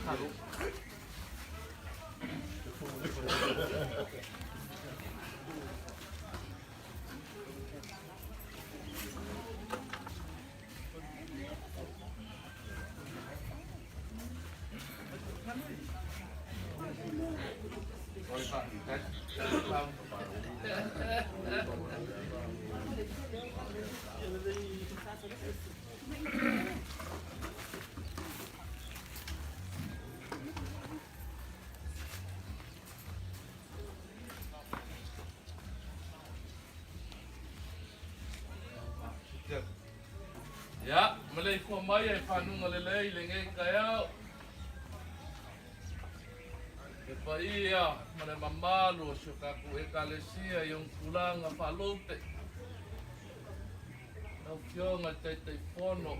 Ya, malay ko mai ay panung malay lengay kaya. Iya, malay mamalo suka ku ekalesia yung kulang nga palote. Nau kyo nga tay fono.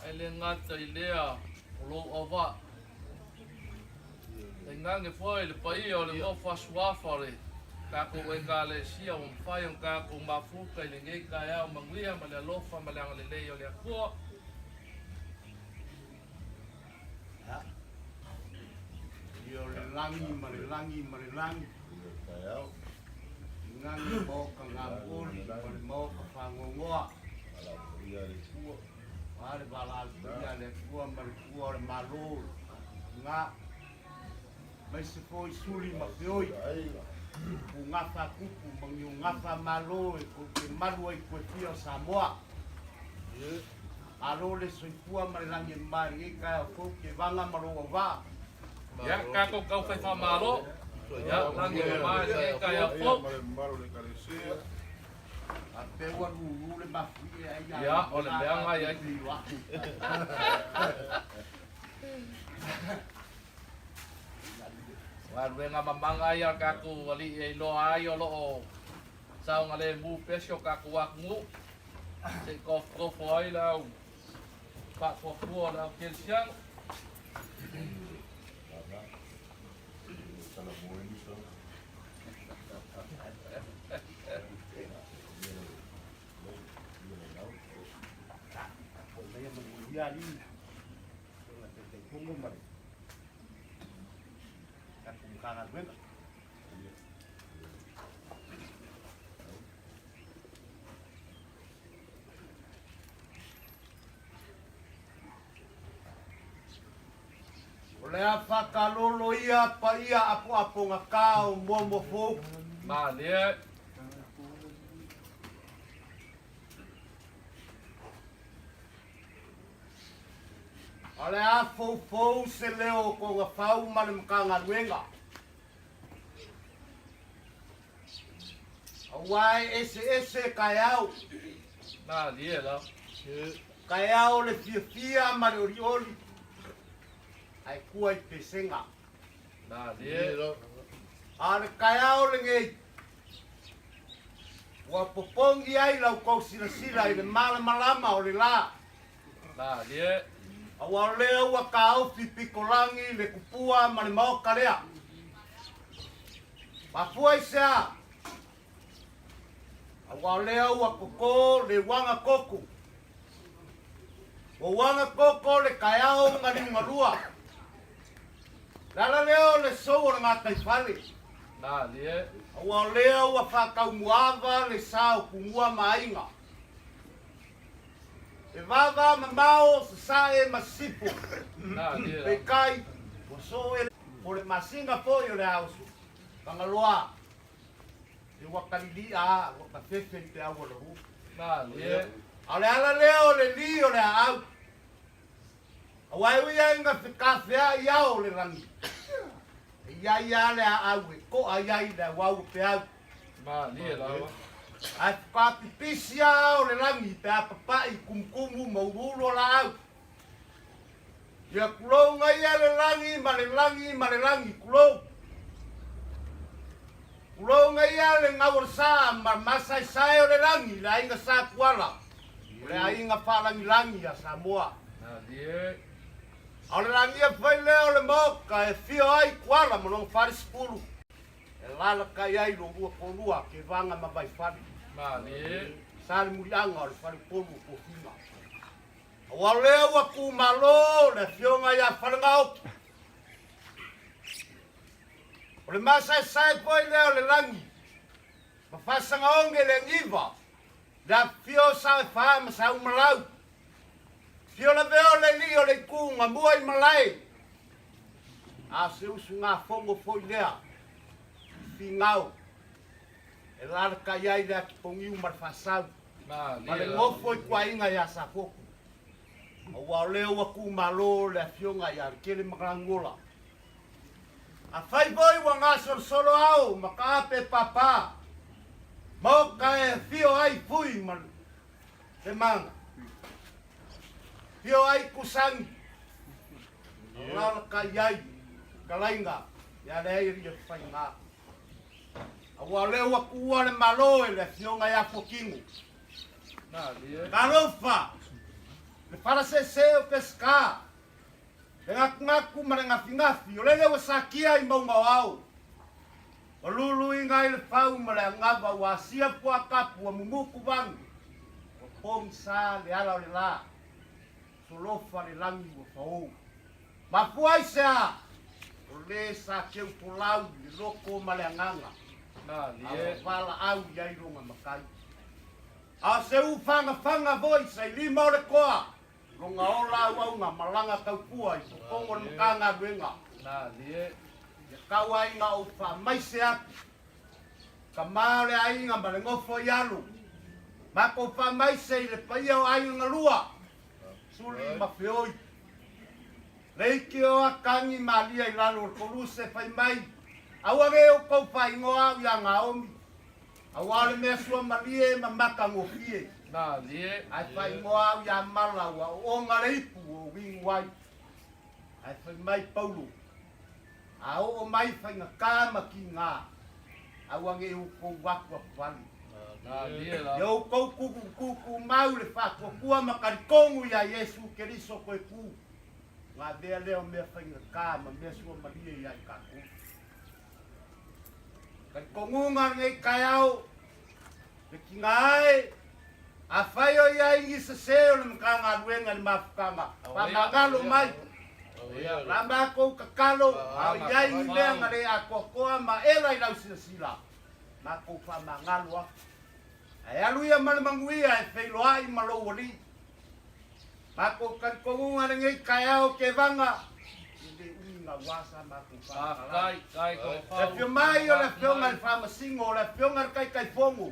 Ay lengat tay lea lo ova. Tengange foi le pai o le mo faswafare. Kako ekalesia um fai um kako mafuka lengay kaya manglia malalofa malang leleo le ko. Marilangi kayau ngangi mau kangapun mau kapangongoa mari balal punya le kuah merikuah malu nga mai sepoi suli mafioi ngafa kuku mengafa malu ke malu ko fio Samoa alo le soipua marilangi mari kaya ko ke vanga maruwa Ya, kako kau fai famalo. Ya, langi mai kaya pop. Ya, oleh beang ai ai. War benga mamang ayar kaku wali ai lo ayo lo. Sao ngale mu pesyo kaku wakmu. Se kof ai lau. Pak kof lau kelsiang. Jadi, tunggu mari. Aku kangen banget. Oleh apa kalau ia apa ia apa ngakau mau fuk. Malia. Oleh apa fuk seleo ko ngafau malam kangen wenga. Awai ese kayau. Malia lah. Kayau le fia marioli. Ai kuai pesenga. Malia. Ar kayau lengai. Wa popongi ai lau kau sila ile malama ole la. Malia. Awal leo wa kau pikolangi le kupua mane mau kalea. Pafuai sa. Awal leo wa koko le wanga koko. Wa wanga koko le kayau ngani ngalua. Lala leo le sour ngatai fale. Malia. Awal leo wa fakau muava le sao kumua mainga. E vava mamao sae masipo. Malia. Pekai so ele por masinga foi ole ausu. Pangaloa. E wakali a wakafefe te awo lo. Malia. Ale ala leo le li ole au. Awai uia inga fikafe ia ole rangi. Ia le au ko ia ida wau pe au. Malia lah. Ai kapipisia ole rangi pe papai kumkumu maurulo la au. Ya kulo ngai ale langi kulo. Kulo ngai ale ngawur sa masai sai ole langi la inga sa kuala. Ole ainga falangi langi ya Samoa. Malia. Ole langi ya faile ole moka e fio ai kuala monong faris pulu. E lala kai ai lo bua polua ke vanga mabai fari. Malia. Sali mulianga ole fari pulu ko fima. Wa leo wa ku malo le fionga ya whanangau. O le masai sai poi leo le langi. Ma whasanga onge le ngiva. Da fio sa whaama sa umalau. Fio la veo le li o le kunga mua I malai. A se usu ngā whongo poi lea. Fingau. E lara kai ai lea ki pongiu mar whasau. Ma le ngofo I kua inga ya sa foku. A wao leo wa ku malo le fionga ya kele makarangola. A whai boi wa ngā solo au makaape papa. Mau ka e fio ai pui man. Te manga. Fio ai kusangi. Lala ka iai. Kalainga. Ya le iri e whai ngā. A wao leo wa kuua le malo e le fionga ya fokingu. Karofa. Le para se o pesca. Le ngaku ma le ngafi. O lele wa sakia I maunga au. O lulu inga I le pau ma le ngava wa sia po a kapu wa mumuku vangu. O pong sa le ala o le la. Solofa le langi wa fau. Ma puai sea. O le sa keu polau le loko ma le anganga. A wala au iai ronga makai. A se u fanga voi sai lima o le koa. Longa ola au nga malanga kaupua I pokongo le makanga duenga. Ia kaua inga o wha maise aku. Ka maole a inga ma le ngofo I alu. Mako wha maise I le paia o ainga lua. Suli ma whioi. Leiki o a kangi ma lia I lalo o koluse whai mai. Awa ge o kou whai ngoa au ia ngā omi. Awa le mea sua ma lie ma maka ngofie. Ai whai ngoa au ia mala ua o ngā reipu o wingu wai. Ai whai mai paulo. A o mai whai ngā kāma ki ngā. Awa ge o kou waku a whali. Yo kou kuku mau le whakokua makarikongu ia Yesu Keriso koe ku. Ngā bea leo mea whai ngā kāma mea sua ma lie ia I kaku. Karikongunga ngai kai au. Le ki ngā ai. A whai o ia ingi sa seo le mkanga luenga ni mafukanga. Pamagalo mai. Lama kou kakalo. A ia ingi lea ngare a kokoa ma era I lau sila. Ma kou pamagalo a. Ai alu ia malamanguia e whailoa I malo wali. Ma kou karikongunga ngai kai au ke vanga. Inde unga wasa ma kou pamagalo. Le fio mai o le fionga le whamasingo. Le fionga le kai fongo.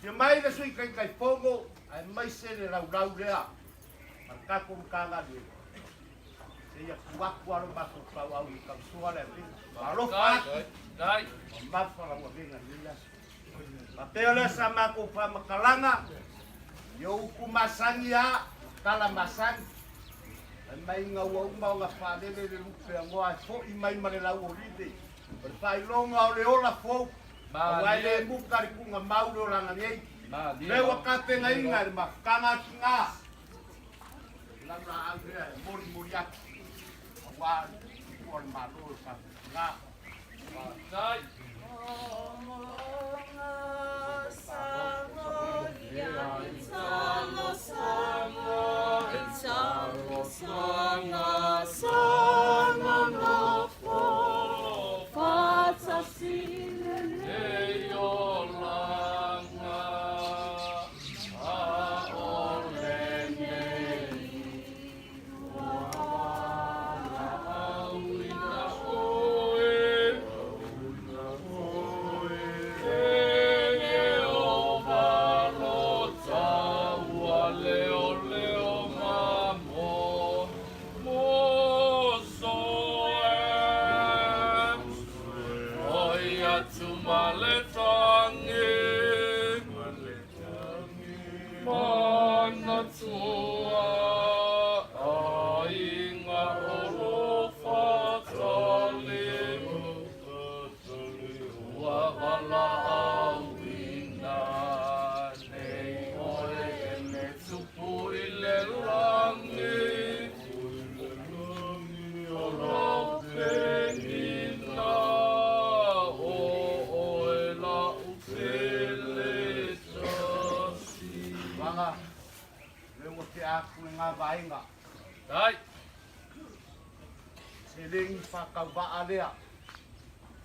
Fio mai le sui kai fongo. Ai mai se le rau lea. Markako mkanga lue. Se ia kuaku alo mako kau au I kamsua le ringa. Marofa aki. Mafala wa vinga nila. Mateo le sa mako pamakalanga. Yo uku masangi a. Kala masangi. Ai mai ngā waumba o ngā whanele le lupe a ngoa. Fo I mai mare lau o ride. O le whailonga o le ola fo. Wai le mukari kunga maule o langa ngei. Lewa kape nga inga le mafukanga ki ngā. Langa au rea mori aki. Wā o le malo o ka ngā. ainga. Dai. Seling whakawaa lea.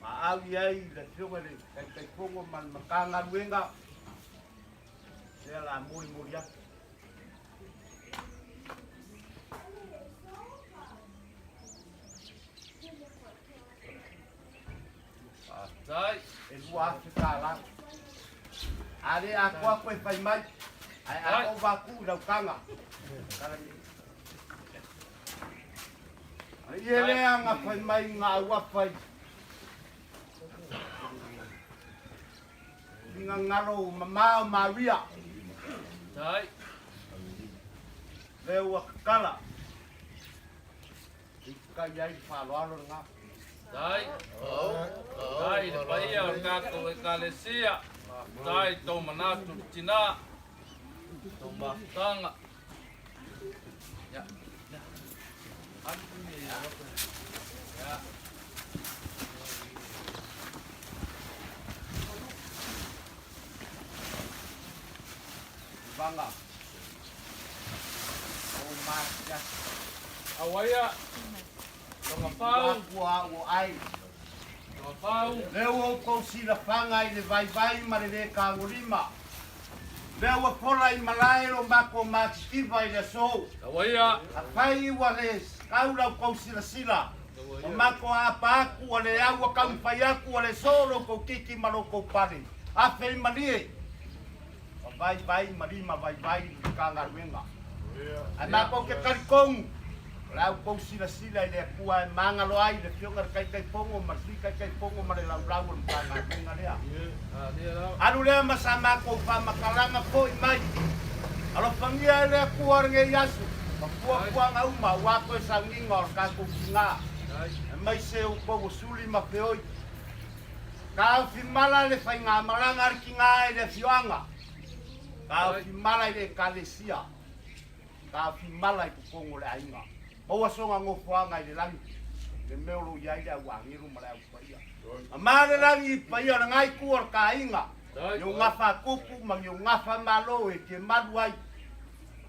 Maawi ai le whiunga le kai pongo man makanga luenga. Sea la muri muri atu. Dai. E lua atu kāla. Ale a koa koe whai mai. Ai a o waku rau kanga. Ai e lea ngā whai mai ngā ua whai. Ngā ngaro mamao Maria. Dai. Leo a kakala. Ika iai whaloalo ngā. Dai. Dai, le paia o kako e kalesia. Dai, tō manatu tina. Tō mahtanga. Ya. Ya. Vanga. O masia. Awaya. Tō ngapau. Kua o ai. Tō ngapau. Leo o kousila whanga i le vai ma le le kāngurima. Leo a pola i malaero mako mātikiva i le sou. Awaya. A whai wa le kaura o kousila sila. O mako a pāku a le au a kamwhai aku a le solo ko kiki maro ko pare. A whai malie. A vai marima vai i kāngaruenga. A mako ke karikong. Lau kousila sila i le kua e mangalo ai le whionga kai pongo marsi kai pongo ma le lau o le kāngaruenga lea. Anu lea masama ko whamakaranga po i mai. Alo whangia lea kua ringe yasu. Mapua ngau ma wako e sanginga o kako ki ngā. E mai se u kogo suli ma peoi. Ka whimala le whai ngā maranga ari ki ngā e le whioanga. Ka whimala i le kalesia. Ka whimala i kukongo le ainga. Owa songa ngofuanga i le langi. Le meolo iai le awangiru ma le au paia. A maa le langi i paia na ngai kua ka inga. Yo ngafa kupu ma yo ngafa malo e ke malu ai.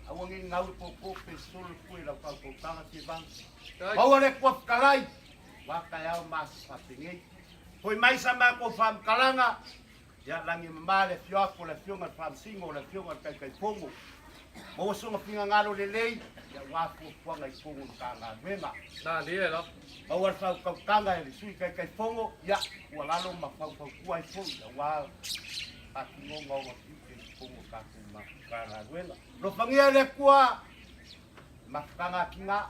Awangi ngau koko pe solo kue la kau kotanga ke bang. Owa le kua kalai. Waka yao mas papingei. Poi mai sama ko fam kalanga. Ya langi male fioko le fionga fam singo le fionga kai pongo. Mo songa pinga ngalo le lei. Ya wafu kuanga i pongo kanga wenga. Na lie lo. Owa fa kau kanga e sui kai pongo. Ya walalo ma fa kua i pongo. Ya wa akingonga o ki pongo ka kuma kanga wenga. Lo fangia le kua makanga kinga.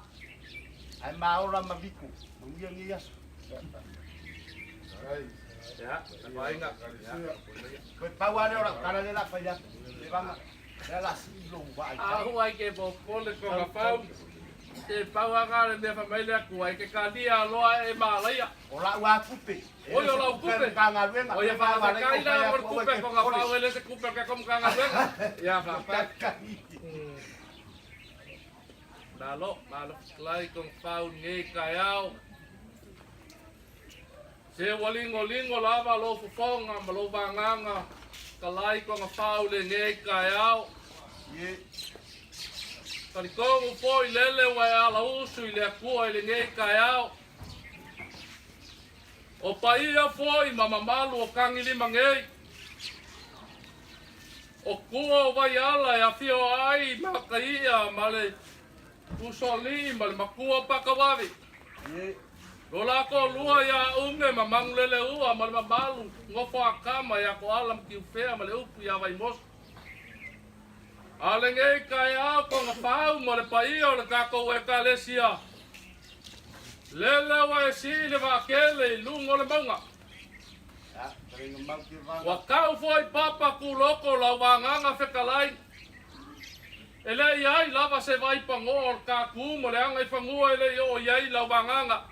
Ai maora maviku. Mungia ngi yasu. Ya, apa ingat? Koe pau ane ora kara le la faia. Le vanga. Le la silo vai. Aku ai ke bo pole ko ka pau. Te pau anga le me familia ku ai ke kalia loa e malaya. Ola wa kupe. Oi ola kupe. Kanga luenga. Oia fa ka kaila por kupe ko ka pau ele se kupe ka kom kanga luenga. Ya fa pa. Dalo klai kong pau nge kayao. Se walingo lava lo fufonga ma lo vanganga. Kalai kong pau le nge kayao. Ye. Kalikongo foi lele wa ala usu ile kua ile nge kayao. O paia foi mama malu o kangili mangei. O kua vai ala ya fio ai makaia male usoli male makua pakawavi. Ye. Rola ko lua ya unge mamang lele ua male malu ngofo akama ya ko alam kiufea male upu ya vai mos. Ale nge kaya ko ngafau male paia le kako e kalesia. Lele wa sile va kele lungo le manga. Ya, teringa mau ki vanga. Wa kau foi papa ku loko la wanganga fekalai. Ele iai lava se vai pangor ka ku mo le anga fangu ele yo iai la wanganga.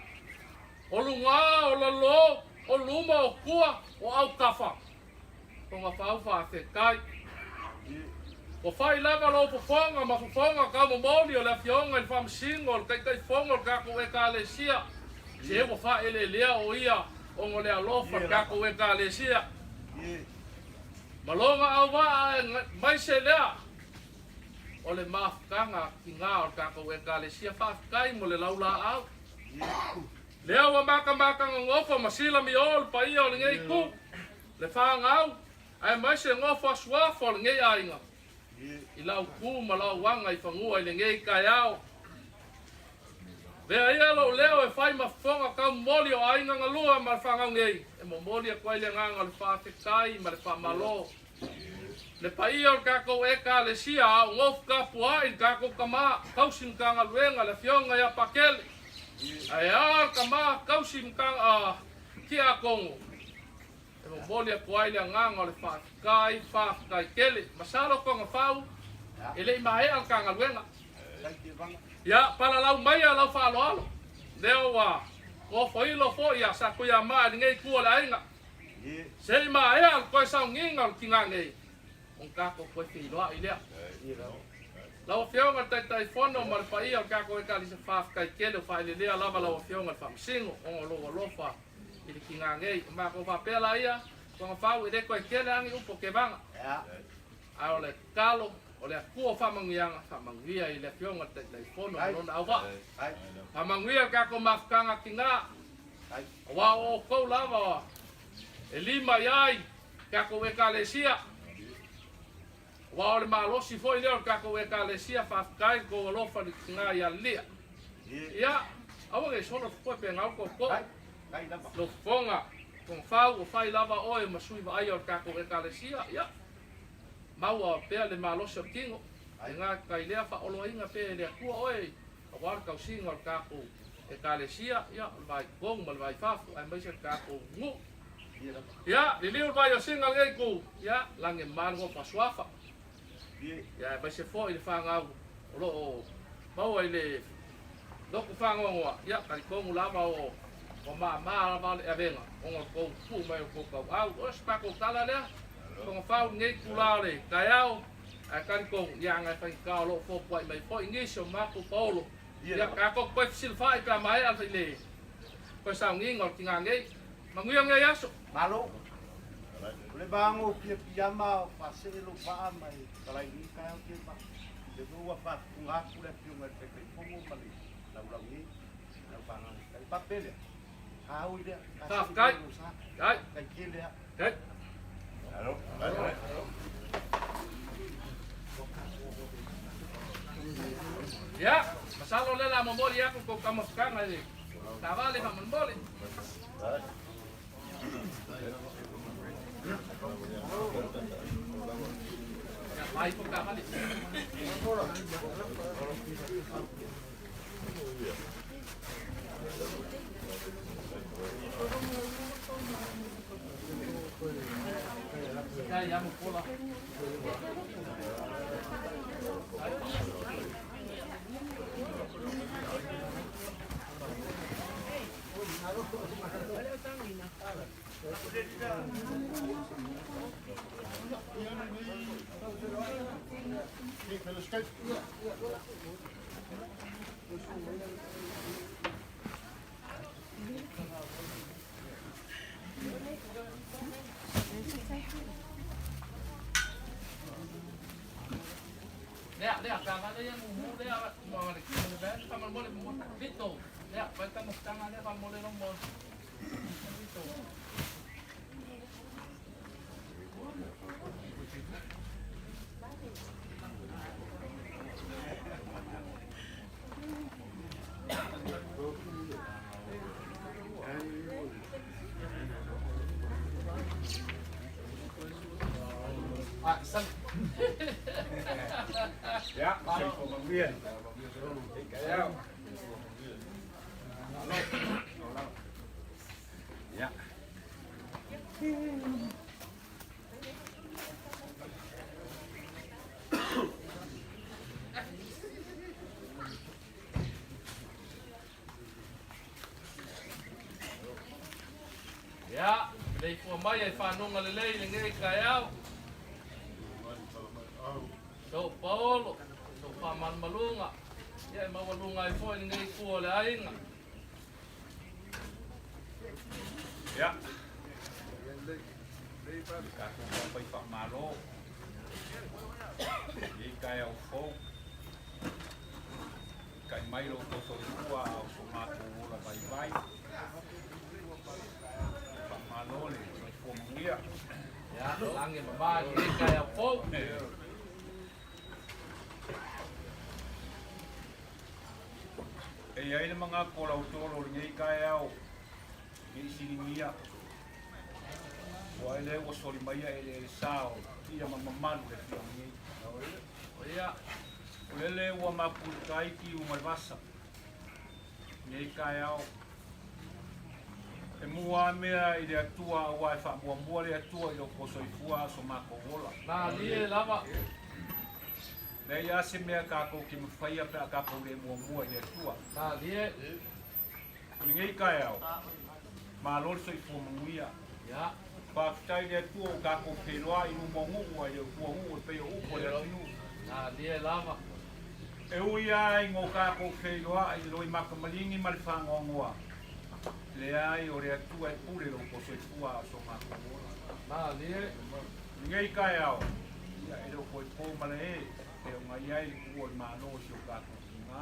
O lunga o la lo o luma o kua o au kafa. Ko ngafau fa fekai. O fai lava lo fofonga ma fofonga ka mo moli o la fionga il fam single kai fonga ka ko e kalesia. Se o fa ele lea o ia o ngole alofa ka ko e kalesia. Ye. Malonga au wa mai se lea. o le mafkanga ki ngā o kako e kalesia whafkai mo le laula au. Leo wa maka ngofo masila mi ol pa ia o le ngei ku. Le whangau, ai mai se ngofo asuafo o le ngei ainga. I lau ku ma lau wanga I whangua I le ngei kai au. Lea ia lo leo e whai mafonga kau moli o ainga ngalua ma le whangau ngei. E mo moli a kwai le nganga le whawhikai ma le whamalo. Le paia o kako e ka le sia au ngof ka puai kako kama kausin ka ngaluenga le fionga ya pakele. Ai ar kama kausin ka ki a kongo. E mo moli a puai le nganga le whawhikai kele. Masalo ko ngafau ele mai al ka ngaluenga. Ya pala lau mai lau whaalo alo. Leo wa o foilo fo ia sa kuia maa ngei kua le ainga. Se mai al koe sau nginga ki ngā ngei. On kako koe whiloa I lea. Lau whionga tai whono ma le paia o kako e kali se whawhikai kele o whaile lea lava lau whionga le whamsingo o ngoloa lofa I le ki ngā ngei. Ma ko whapela ia, ko ngā whau I le koe kele angi upo ke vanga. A o le kalo, o le kua whamanguia I le whionga tai whono lona au wa. Whamanguia kako mafkanga ki ngā. Wa o kou lava e lima iai kako e kalesia. Wa ole malosi foi leo kako e kalesia whafkai ko alofa ni ngā ia lia. Ia, awa ke sono fukoi pe ngau ko ko. Lo fonga, kong whau o whai lava oe masui wa ai o kako e kalesia. Ia, maua pea le malosi o kingo. E ngā kai lea wha olo inga pe lea kua oe. A wara kau singa o kako e kalesia. Ia, vai gong mal vai whafu, ai maise kako ngu. Ia, li liu vai o singa ngei ku. Ia, lange mango paswafa. Ya ba se fo I le whangau o lo o mau I le loko whangongoa ia kari kongu lava o maa lava le avenga o ngā kou pu mai o kou kau au o spako tala lea ko ngā whau ngei kulao le kai au a kari kongu ia ngai whaikao lo fo puai mai fo ingisio mako paolo ia ka kok koe fisil whai ka mai alfa I le koe sao ngingol ki ngā ngei manguia ngei aso Malo. Le bango pia piyama paselo pa mai kalai ni kaya ke pa. De dua pa kunga kule pio ngai pe fongo mali. La ni la banga kai papel. Ha u dia. Kai. Kai kile. Kai. Alo. Ya, masalo lela momoli ako ko kamafkanga ni. Tavale ha momoli. Vai po kamali. Ya mo pola. Lea, kagada yang umur lea, mau lagi mau lebar, kamu boleh mau tak itu, lea, kita mau tangan lea, kamu boleh nombor, itu. Sang. Ya, saya kau mengian. Kaya. Ya. Ya, lei fua mai ai whanonga lelei le ngei kai au. So Paulo, so paman malunga. Ya mawalunga ai foi ngei kua le ainga. Ya. Kako papai pak malo. Di kaya ufo. kai mai lo ko so tua o so ma ko la vai pa malole so fo mungia Ya, langit mama ni kaya po. e ai le mga ko la utolo ngai kai au ni siningia Wale o soli mai e sao ia mamman de fioni Ya, Lele ua maputai ki o malvasa. Nei kai au. E mua mea i le atua wa e wha mua le atua i lo koso i fua so mako wola. na ni lava. Le ia se mea kako ki mwhaia pe a kako le mua i le atua. Na ni Nei kai au. Ma lor so i fua munguia. ya, Whaafitai le atua o kako peloa i umongu ua i le uongu o peo upo le atu. na ni lava. E ui ai ngō kako whenua i loi makamalingi ma le whangongoa. Le ai o rea tua e pule lo koso i fua so makamola. Na ni Ngei kai au. Ia e lo koi pō male e. Te o ngai ai ua i mano si o kako kinga.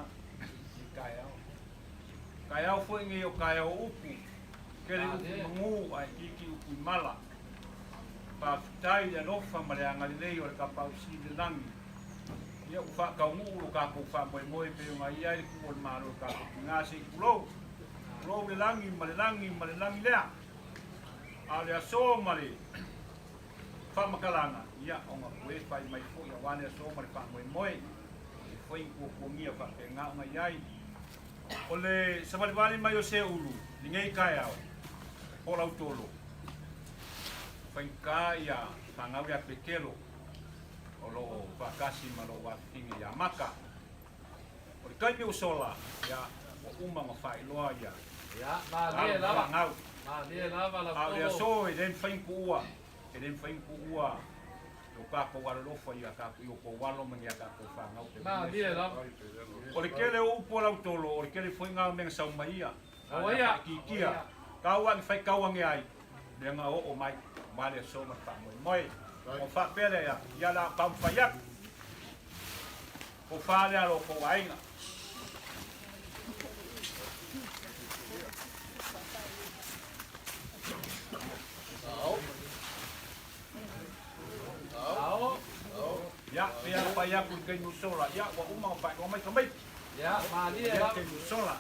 I kai au. Kai au fo ngei o kai au upu. Kere upu ngu ai kiki upu i mala. Pāwhitai le nofa ma le angalilei o le kapau si le langi. Ia u fa ka ngu lo ka ko fa moe pe nga ia i ku ma lo ka nga si kulo le langi ma le langi lea a le aso ma le fa makalanga ia o nga we fa mai fo ia wane aso ma le fa moe foi ku ngia fa pe nga ia o le sa vale mai o se ulu ningai kai au o la utolo fa ka ia fa nga ia pekelo o lo vakasi ma lo wafingi ya maka o kai mi usola ya o uma ma fai loa ya ya, na ni lava. ngau Na ni lava la a le po. so e den fain kuua lo ka ko wala lo fa ya ka ko ko walo ma ya ka ko fa ngau te Na ni lava. o le kele o po la tolo o le kele foi ngau men sa maia O ia. ki kia ka wa fai ka wa ngai le nga o mai vale so ma fa moi o fa pele ya la pam fayak o fa le alo ko ainga Ao. ya ya fayak kun kai no sola ya wa uma fa ko mai kamai Ya, na ni ya lava. kai no sola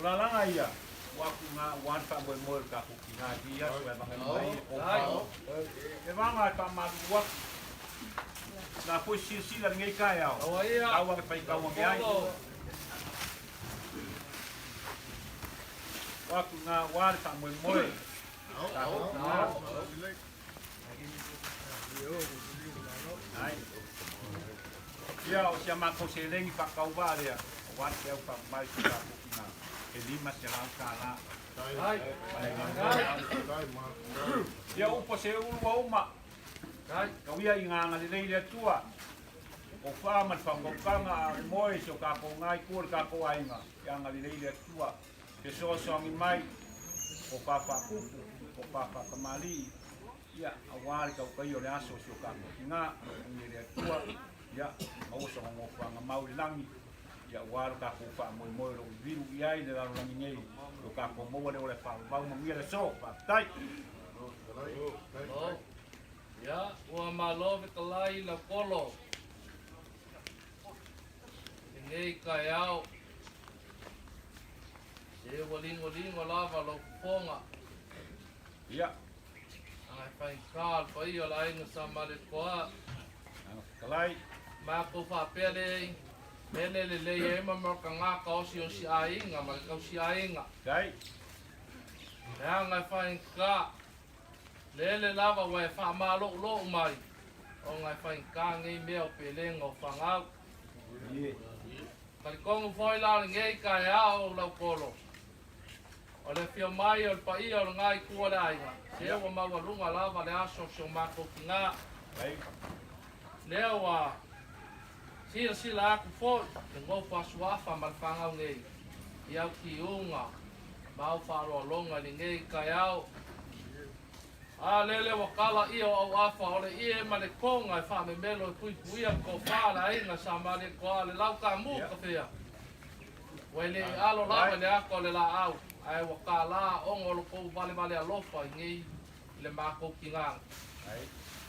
la langa ia wa ku nga wan fa mo mo ka ku nga dia wa ba ngai o fa e va nga ta ma wa na foi si la ngai ka ya O ia. ka wa fa ka wa ngai wa ku nga wan fa mo mo ka ku nga ai ia o sia ma ko se lengi fa ka wa dia wa se fa mai ka ku nga e lima se la ka la Ai. ia upo se ulu wa uma Ai. ka wia i nganga le leile tua o fa ma fa ngo kanga moi so ka ko ngai kur ka ko ainga nga le leile tua ke so ngi mai o pa fa kupu o pa fa kamali ia awal ka ko yo le aso so ka ko nga ngi le tua ia o so ngo fa nga mau langi ia wal ka ko fa moi moi ro viru ia i le la langi ngai lo ka ko mo le fa ba mo ngi le so pa tai Oh. Ya, ua malo ve kalai la polo. Nei kai au. Se walingo lava lo ponga. ia Ai fai kal fai o lai no samale koa. kalai Ma ko fa pele. Mene le e ma mo ka nga ka o si ainga ma ka si ainga. kai Ya ngai fai ka. Lele lava wa fa ma lo mai. O ngai fai ka ngai meo pele ngo fa ngau. ie Kalikongo foi la ngai ka ya o la polo. O le fio mai o pa ia o ngai ku la ia. Se o ma wa lunga lava le aso so ma ko kinga. kai Le wa si la ku fo. Ngo fa swa fa mal fa ngau ngai. Ia ki unga. mau wharoa longa ni ngei kai au. A lele wakala ia o afa o le ia ma le konga e wha me melo e pui puia ko whala inga sa ma le koa le lau ka mu ka whia. Wai le alo lawa le ako le la au. Ai wakala ongo lo kou vale vale a lofa i ngei le mako ki ngang.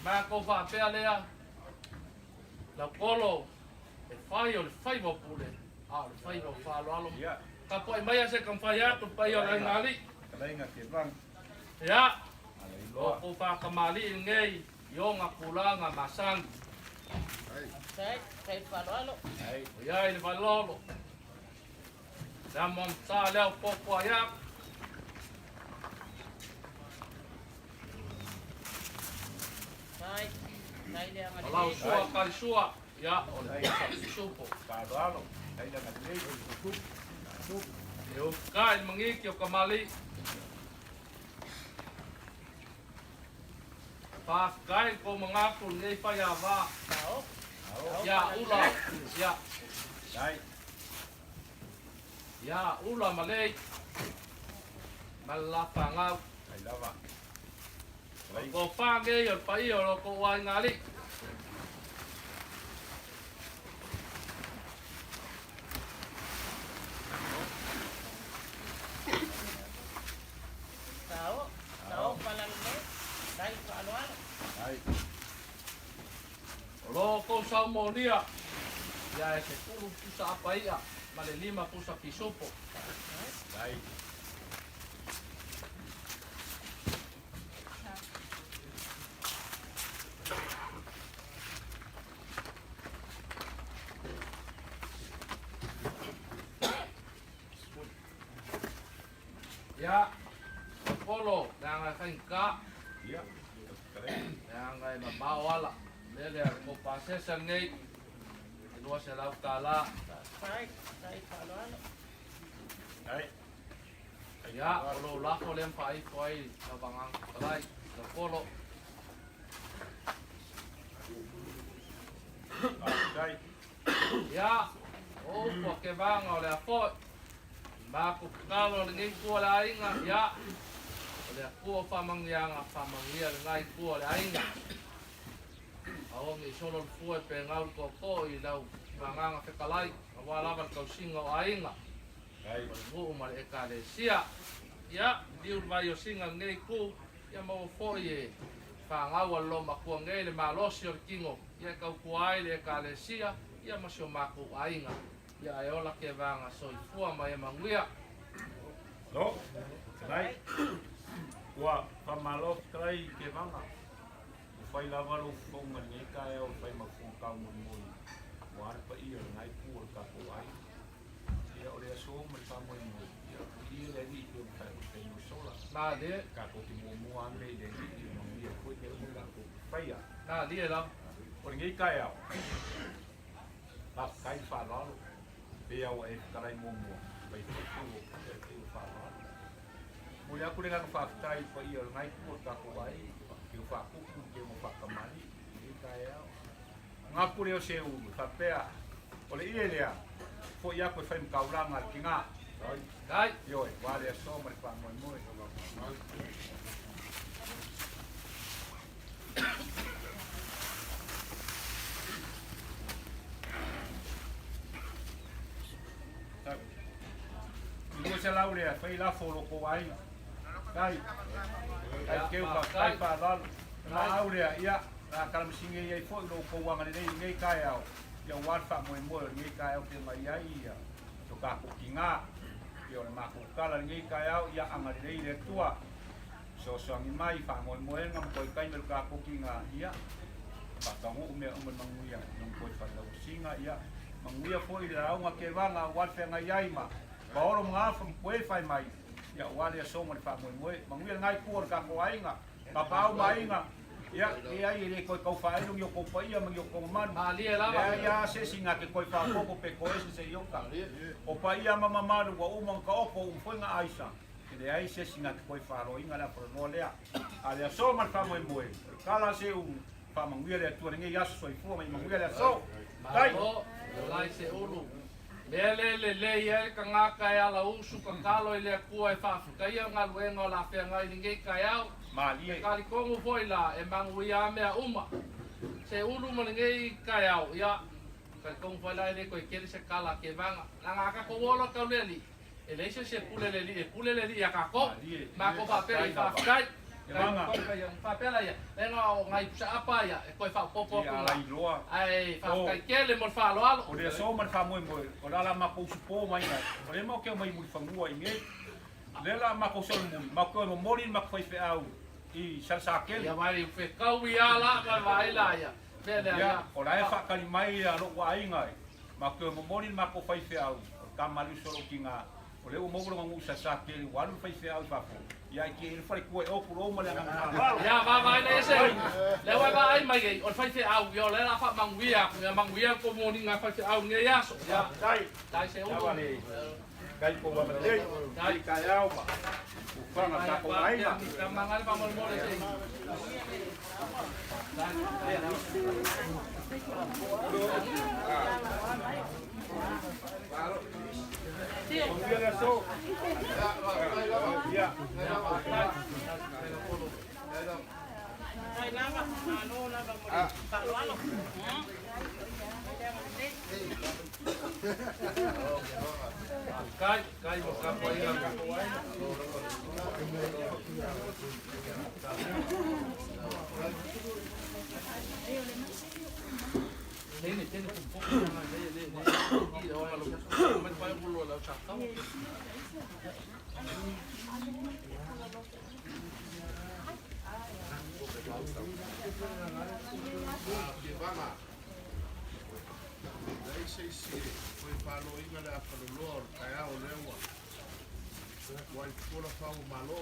Mako wha pea lea. Lau kolo e whai o le whai wapule. A le whai o whalo alo. Ka po i mai ase kam whai atu pai o rai ngali. Kalainga ke bang. Ya. O ko whakamali i ngei i o ngā kulanga masang. Kai whaloalo. O iai le walolo. Nā mon tā leo pokua iak. Kai lea ngā Alau sua kai sua. Ya, o le supo. Whaloalo. Kalainga ke nei o le sup. E o kai mangiki o kamali. Kai ko mangaku ngei whai a wā. Tao. Ya, ula. Ya. Dai. Ya, ula malei. Malapa ngau. Ai lava. Ko whānge o pai o ko wai ngali. Tao palale. Kai whaloalo. Ai. Ro ko sau moria. Ya e se kuru pusa apa ia. Male 5 pusa kisupo. Dai. Ya. Polo nanga kainka. Ia. Kalainga. Nanga ma mawala. Lele ko pasesa nei. Ilo se lau kala. Kai whaloalo. Ai. Ya, lo lafo lem pai foi na bangang kalai. Na polo. Dai. Ya. O po ke banga o le afo. Ma ku kalo le ngai ku la inga. Ya. O le ku famangianga famangia le ngai ku le inga. Ao mi solo fu e pe ngau ko I lau manganga ke kalai. Wa lava kau singa o ainga. Dai. Mo ma e ka le sia. Ya, diu vai o singa ngai ku. Ya mo fo e. Fa ngau a lo ma ku ngai le malosi o kingo. Ya kau ku ai le ka le sia. Ya ma sio ma ku ainga. Ya e ola ke vanga so I fua mai manguia. Lo. Dai. Wa pamalo trai ke vanga. Fai lava lo fonga ni kai o fai ma fonga ka mo mo. Wa pa I ngai ku ka ko ai. Ia o le so mo pa mo mo. Ia le ni ko ka ko mo sola. Na de, Ka ko ki mo mo an le ni mo ia ko ke mo ka ko. Fai ya. na de la. O ngai kai au. Pa kai fa lo. Be au e ka lai mo mo. Pai ko ko fa lo. Mo ia ku le ka fa tai pa ia ngai ku ka ko ai. Ki fa ku ke mo fa kamali. Ngai kai au. Ngaku leo se u tapea. O le ile lea. Fo ia ko fai mkaulanga ki ngā. Kai, Yo, wale so mo pa mo mo. Ilu se lau lea, fai la fo ko ai. Kai. Kai ke pa kai pa dal. Na au lea ia. Na kalam singe ia fo lo ko wanga nei nei kai au. Ia wat fa mo mo nei kai au ke mai ai ia. To ka ko ki ngā. Ia le mako kala nei kai au ia anga nei le tua. So ngi mai fa mo mo ngam ko kai mel ka ko ki ngā ia. Pa ka mo me o manguia non ko fa lo singa ia. Manguia fo I la nga ke vanga wat fa ngai ai ma. Ba oro mga fa ko fai mai. Ia wale so mo fa mo mo. Manguia ngai ko ka ko ai nga. Pa pa mai nga. Ya, ia ile ko ko fa ilo yo ko pa ia mo yo ko man. mali la Ya ya se singa ke ko fa ko pe ko ese se yo ka. O pa ia mama malu wa uma ka o ko foi nga aisa. Ke ai se singa ke ko fa ro inga la por no lea. Ale so mal fa mo mo. Kala se u fa manguia le tu nge ya so I fu mo manguia le so. Dai. Malo, lai se ulu. le ia ka ngā kai ala usu ka kalo i lea kua e whawhukai au ngā luenga o la whea ngai ni ngei kai au. Mali E kari kongo foi la e mangu i a mea uma. Se ulu mo ni ngei kai au ia. Kari kongo foi la e le koe kere se kala ke vanga. Nga ngā ka kowolo kau leli. E leise se pule leli e pule leli a ka ko. Ma ko whapera i whawhukai. Whapera ia. E ngā o ngai pusa apa ia. E koe whapopo ia lai loa. Ai whawhukai kele mo whaalo alo. O rea so man wha moe moe, o la mako supo mai ngai. O rea mau keo mai muri whangua i ngei. Lela mako sol muri, mako no mori mako whai au i sarsakele. Ia mai whekau i ala, mai vai la ia. Ia, o la e whakari mai a loko ai ngai. Mako no mori mako whai au. O ka malu soro ki ngā. O leo mogoro ngangu sarsakele, walu whai au i whako. Ia ki e whare kua e oku roma le ngā. Ia, vai le se. Leo e vai mai gei, o whai au, i o le la wha manguia, ia manguia ko moni ngā whai au nge iaso. Ia, dai se ulo. Kai ko wa mele, kai kai au ma. Fanga ta ko ai ma. Ka mangale pa mol mole se. Ay, lava, ano, lava mo. Palo-alo. Kai mo ka po ina ka po ai. Tiene un poco de o lo me fai bullo la chata. Foi falou inga le apalolor, kaya o lewa. Wai kura whau malo.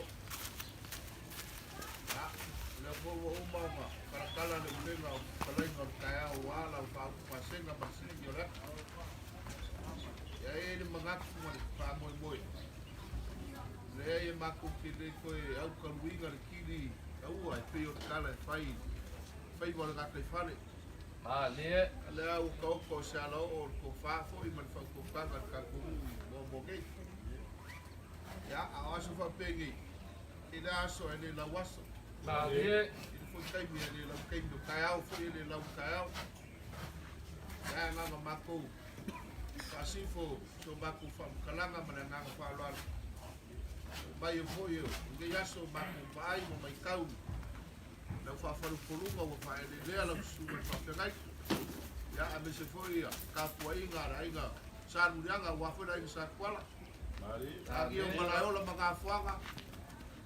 Le vovo umama, karakala le ulenga o kalainga o kaya o wala o whau pasenga masingi o leka. Ia e le mangaku mani whamoi moi. Le e maku ki le koe au karuinga le kiri aua e peo kala e whai wala ngaka i whare. Ah, le Le au koko se ala o ko fafo i man fa ko kanga ka ko mo mo ke. Ya a aso fa pengi. Ida aso ele la waso. ah le Il faut kai mi ele la kai do kai au fo ele la kai au. Ya nga ma mako. Pasifo so mako fa kalanga mana nga fa lo. Bai fo yo. Nge yaso mako bai mo mai kau. La fa fa lu polunga o fa ele le la su fa pengai. Ya a se foi ka puinga rainga sarurianga wa foi rainga sa kwala mari agi o malaola manga fuanga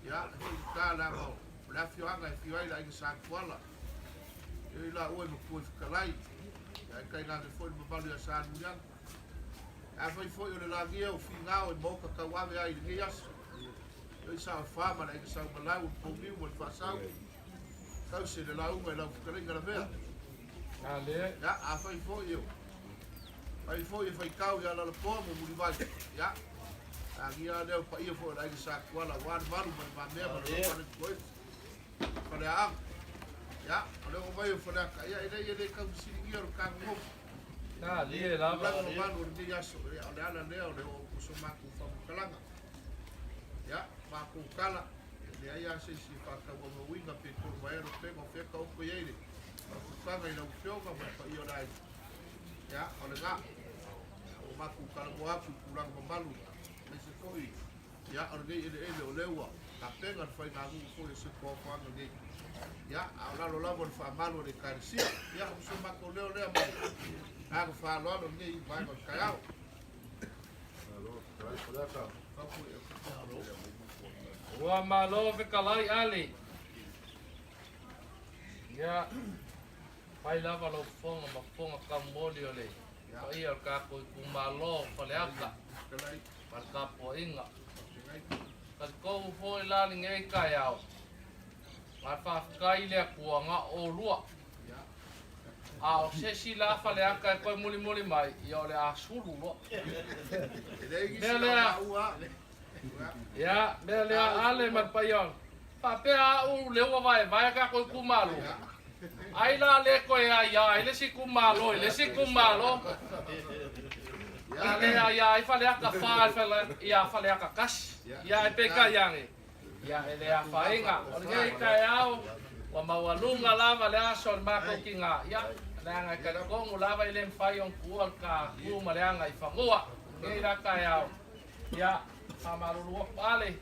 ya ka la go la fianga fiai rainga sa kwala e la o no foi kalai ya kai na foi mo balu ya sarurianga a foi o la gi o finga o boca ka wa ai ni yas e sa fama rainga sa malau po mi mo fa sa ka se le la unga la kalai la vea. ah le Ya, a fai foi eu. Fai foi e fai kau ia la po mo muri vai. Ya. A gia leo pa ia foi ai sa kwala wan malu ma me ma no foi. Fale a. Ya, leo vai foi ka ia ile ka singi ro ka mo. ah le la La no manu ni ya so ya ala leo leo so ma ku fa kalanga. Ya, ma ku kala. Le ia se si fa ka mo winga pe to vai ro pe mo fe ka o ko ia Kanga ina upioga pa iyo dai. Ya, ole nga. O maku kalamo aku pulang mamalu. Nese foi. Ya, ole ele o lewa. Ka penga fai na ngu foi se ko fanga ngi. Ya, ala lo lavo fa malu de karisia. Ya, so mako leo leo mo. Ako fa lo lo ngi vai ko kayao. Alo, trai por acá. wa malo ve kalai ali. Ya. Pai lava lo fonga ka moli ole. Pa ia ka ko kumalo pale aka. Par ka po inga. Ka ko fo la ni ngai ka yao. Mar fa kai le kuanga o lua. A o se si la fale aka ko moli mai i ole a sulu lo. Ya, bele ale mat pa yon. Pa pe a u le wa vai ka ko kumalo. Ai la le ko ya, ele si kumalo, ele si kumalo. Lea ia e whale aka whae ia whale aka kasi. Ia e peka iange. Ia e lea whaenga. O le kei kai au. Wa mawalunga lava le aso le mako ki ngā. Ia. Leanga i karakongu lava i le mwhai on kua ka kuma leanga i whangoa. Ngei ra kai au. Ia. Hamarurua pale.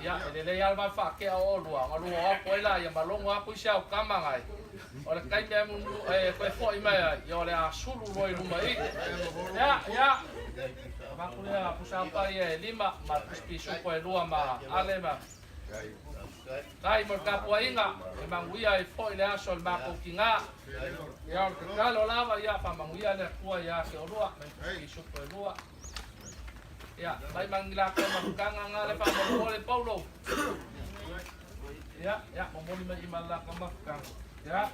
Ia. E le lea alma whakea o lua. Malua o koe la. Ia malongo apu i siau kamangai. O le kai mea mungu koe fo i mea. Ia o le a suru roi luma i. Ia. Ia. Makulea pusau pai e lima. Ma pisu koe lua ma ale ma. Kai mo kapua inga, e manguia e fo ile aso le mako ki ngā. Ia o te kalo lava ia pa manguia le kua ia ke orua, me ki supo e lua. Ia, mai mangila ko makanga ngā le pa mo le paulo. Ia, momoni mai imala ka makanga. Ia,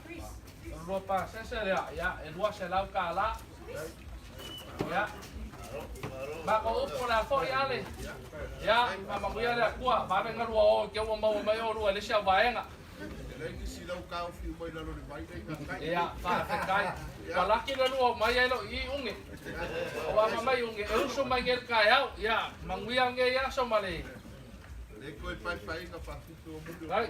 lua pa sese ia, e lua se lau ka la. Ia. Mako upo la fo ale. Ya, mama kuya le kua, ba venga lua o ke o mau mai o lua le sia vaenga. Le ki si lau ka o fi mai la lo ni mai dai. Ya, fa kai. Wala ki le lua mai ai lo I unge. O wa mai unge, e uso mai ngel kai au. Ya, manguia nge ya so male. Le ko e pai ka fa tu o mu. Ai.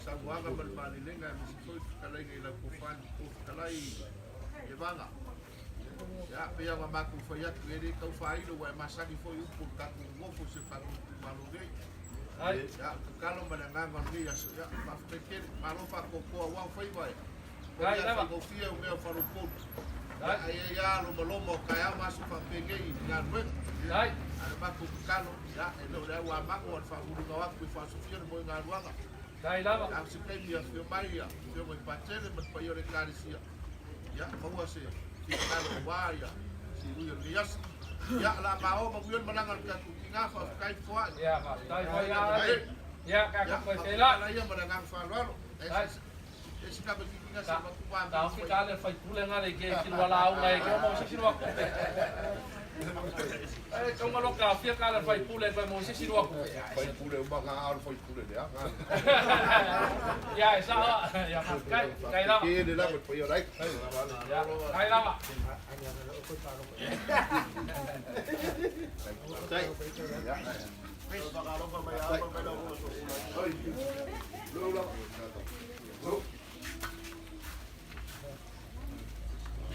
Sa wa ga mal le nga mi ko kalai ngai la ko fan ko kalai e vanga. Ya, pia wa maku foi atu ele kau fai lo wa masaki foi u por ka ku ngofo se fa ku malu ngai. Ai, ya, kalo mananga ngai ya ya pa peke malo fa ko ko wa foi vai. Ai, leva ko fia o meu faru po. Ai, ya lo mo kaya masu fa peke I na nwe. Ai, ai maku kalo ya e lo da wa maku fa uru ga wa ku fa su fia mo nga ruanga. Ai, leva. Am se pe mi fio mai ya, fio mo patele mo pa yo le karisia. Ya, mo se kalau waya si uyo lias ya la bao ma uyo malangan ka kukinga fa kai fo ya fa kai fo ya ka ko se la ya malangan fa lo es ka be kukinga sa ba kwa ta fi ka le fa kule ngale ke ki wala au ngai ke mo se sirwa ku ai ko malo ka fi ka le fa kule fa mo se sirwa ku fa kule ba ka al fa kule ya ya esa ya kai la ke de la ko yo like ya kai la ba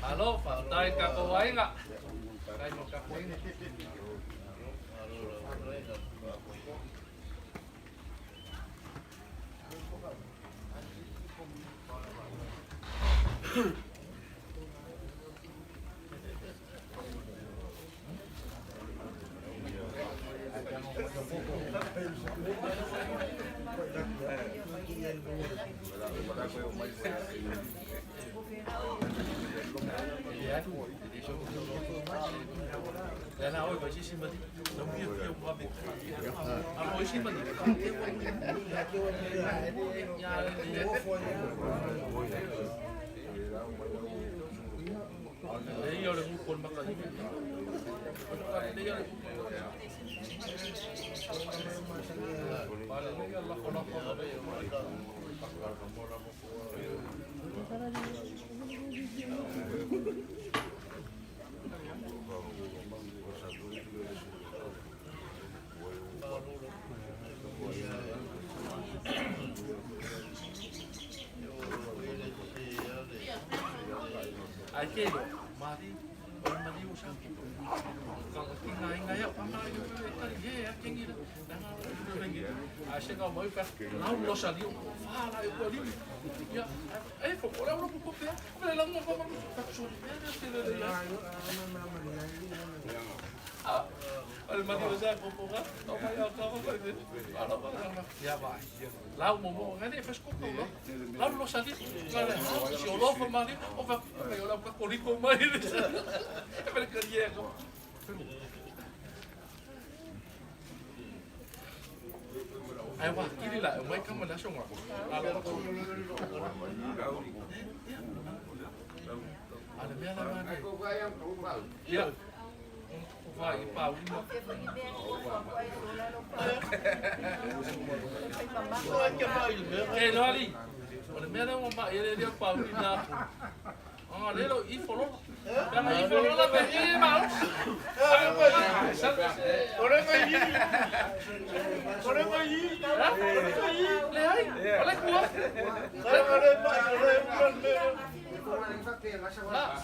halo, dai ka ko wainga. Dai mo ka ko wainga. Ya na oi vai xixi mani. Não vi eu vou abrir. Ah, oi xixi mani. Đấy giờ là một con bạc này. Aquele, Mari, Mari usang kalau tinggal ngai ya, pama itu tadi ya, tinggi dah, dah lagi. Asyik kau mau kan, lalu lo saliu, fala itu ali, ya, fokus orang orang fokus ya, kalau lang mau kau tak sulit, ya, tidak ya. Al Mari usang fokus kan, kau bayar kau apa? Ada apa? Ya baik. Lalu mau ngani fes kau lo, lalu lo saliu, kalau si Allah Mari, apa? Kayak orang kakoliko mai ni. Mereka dia kau. Ai wah, kiri lah, mai kamu dah semua. Ada mana mana? Ya. Vai pau. Eh, Loli. Ada mana mau mak dia pau ni dah. Ah, lelo i follow. Jangan ikut lah pergi mau. Orang lagi. Orang lagi. Lehai, boleh kuat. Saya ada pak, saya bukan. Lah.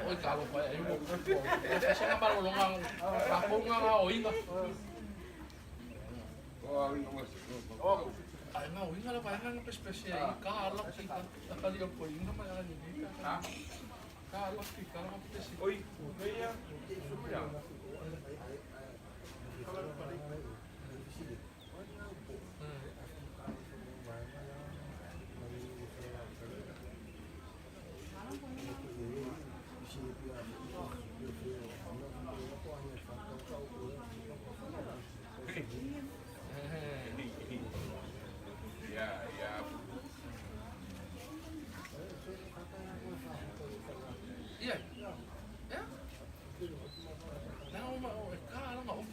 Ôi cả lục vậy một sẽ nó bao lông ngang bà không ngang ổi cơ ai ngang ổi ngang phải ngang spesial cả lắm thì ta đi ổi ngang mà là gì cả cả lắm thì cả lắm thì Oi, kaya sudah. iya ya nah mau cả lắm ngầu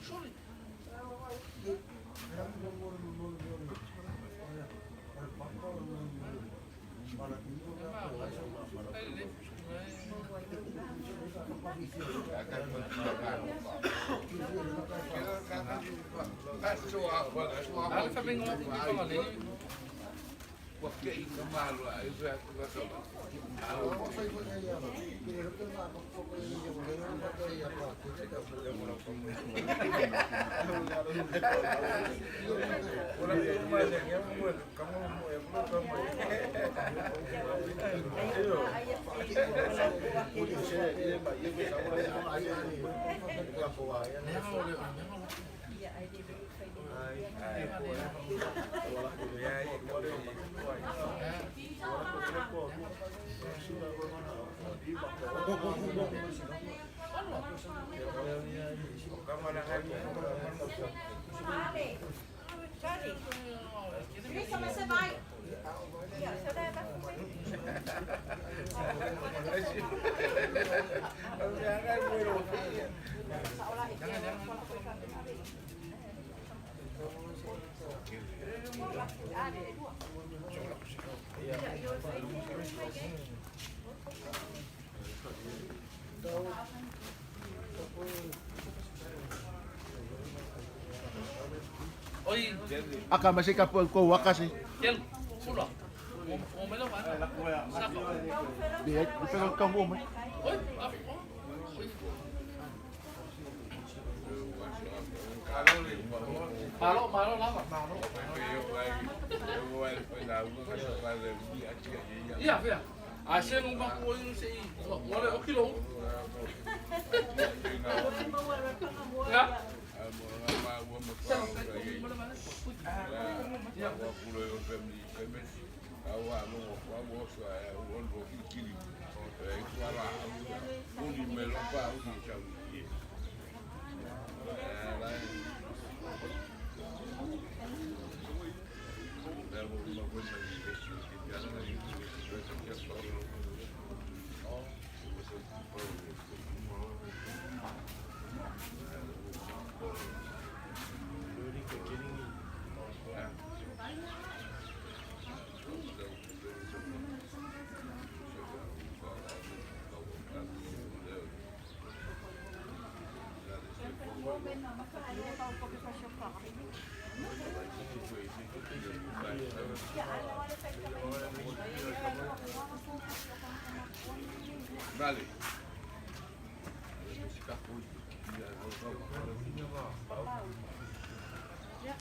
sorry Aku sampai ngopi di kamar ini. Porque aí no malo, aí vai Ini sama saya baik. Ya, saudara. Seolah itu. Ada dua. Oi, Aka masih kapal ko wakas eh. Kel, sudah. Mau main apa? Saka. Dia pero kamu mo. Oi, apa? Malo, malo lama, malo. Iya, iya. Asyik numpang kuing si, boleh oke loh. Ya. Vale.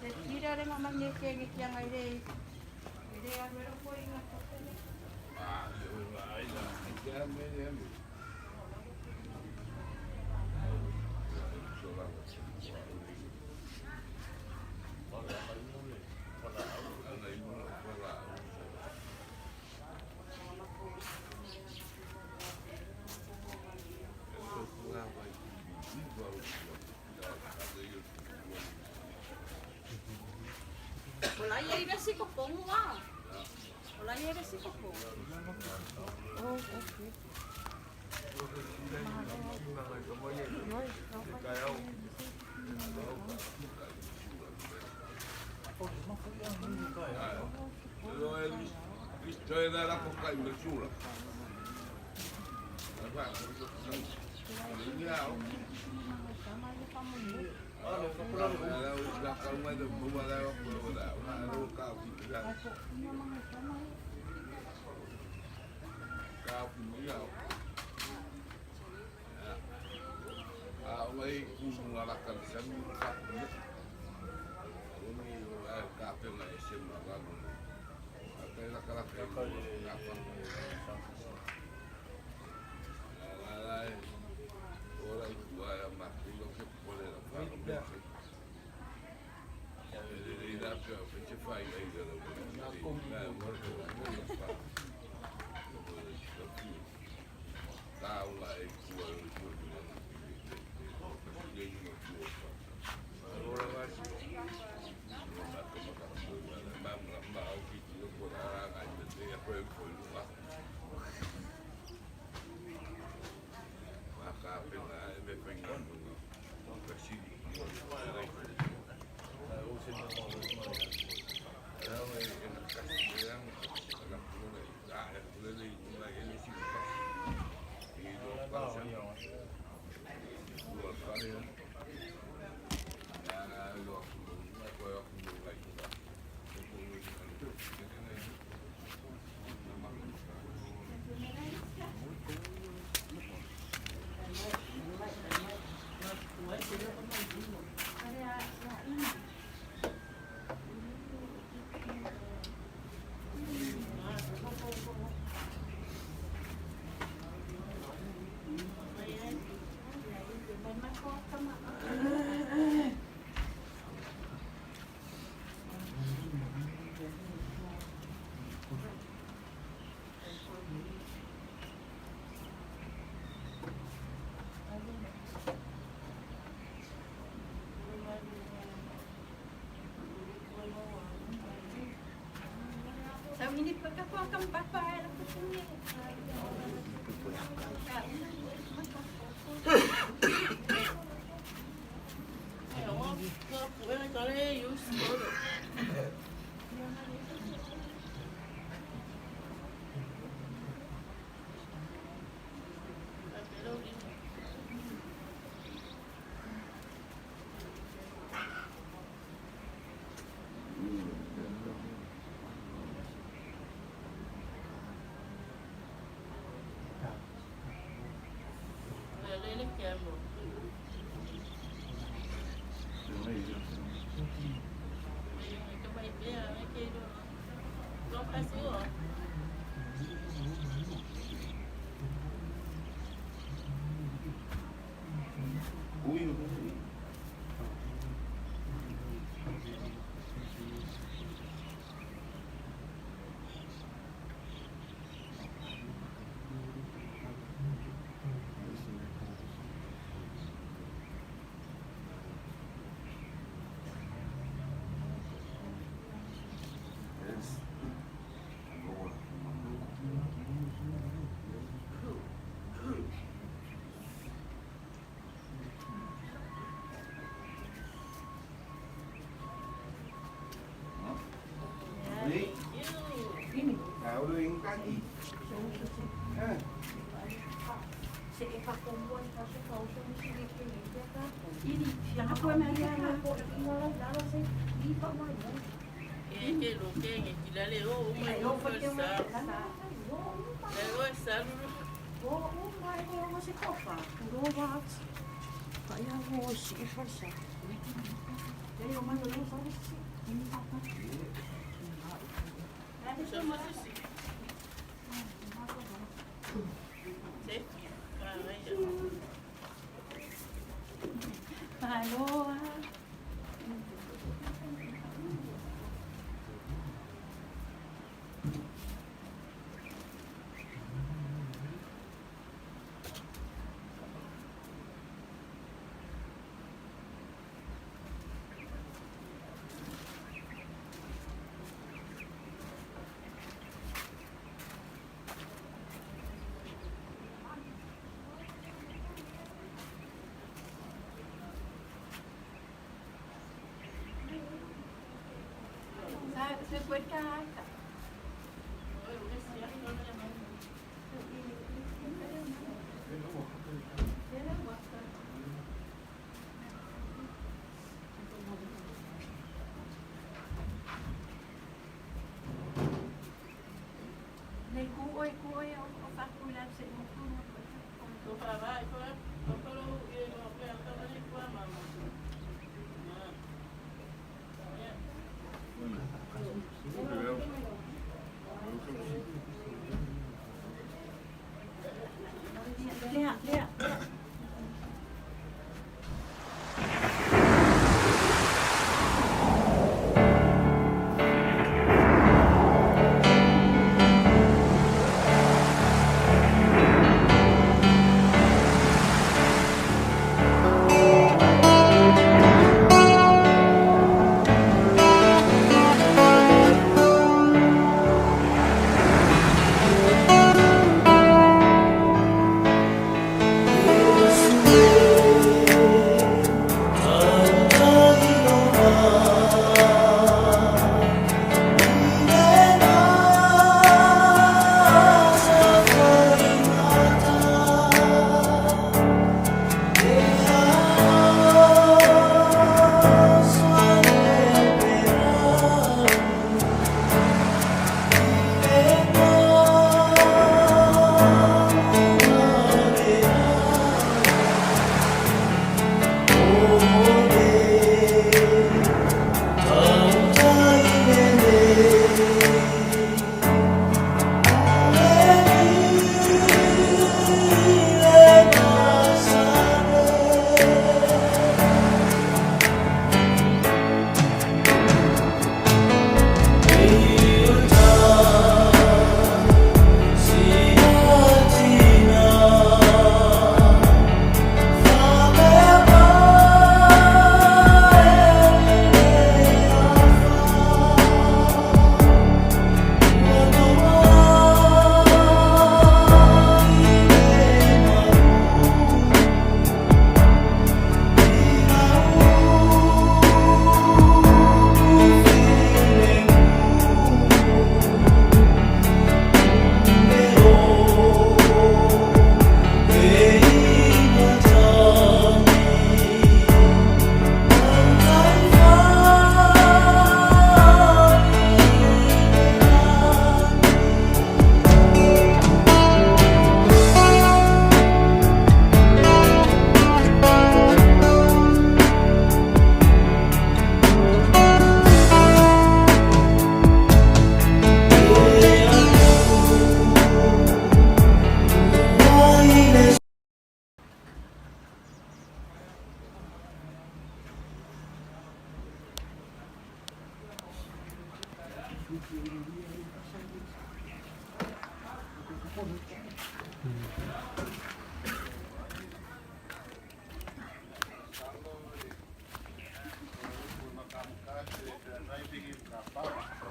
Tidak ada mamanya kayak yang ada. Ini yang baru poin apa? Wala ia ira si kopong wa. Wala ia ira si kopong. Oh, okay. Visto è dalla bocca in misura. Away kung ngalakan sa mga ini kapten na isim na lagu. Kaya nakalakan ko kapag lalay ora igual makilo que pone la fama. Ele dá para a gente faz ainda Ini aku akan pakai aku sini.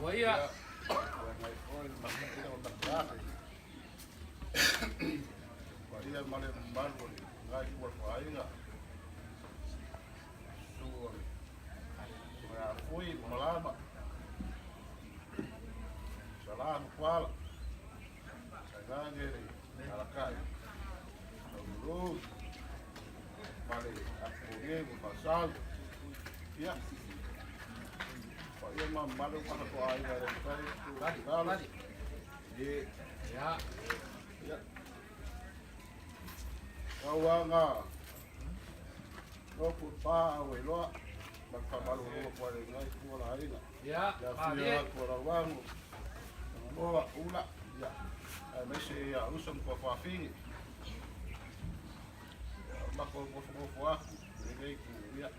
Waya. Ia male malu ni ngai kuwa kwa inga. Suo. Mara fui malama. Salam kuala. Sagangere alakai. Lu. Male aku ni pasal. Ya. Ia mah malu kana kwa inga Lari, lari. Ye. Ya. Ya. Kawanga. Loku pa awe loa. Magpamalu mo po rin ngay ko na ina. Ya, Ya padi. fiya ko rawang. Moa ula. Ya. Ay may siya usam ko fa fingi. Mako ko fo ako. Ngay ko ya.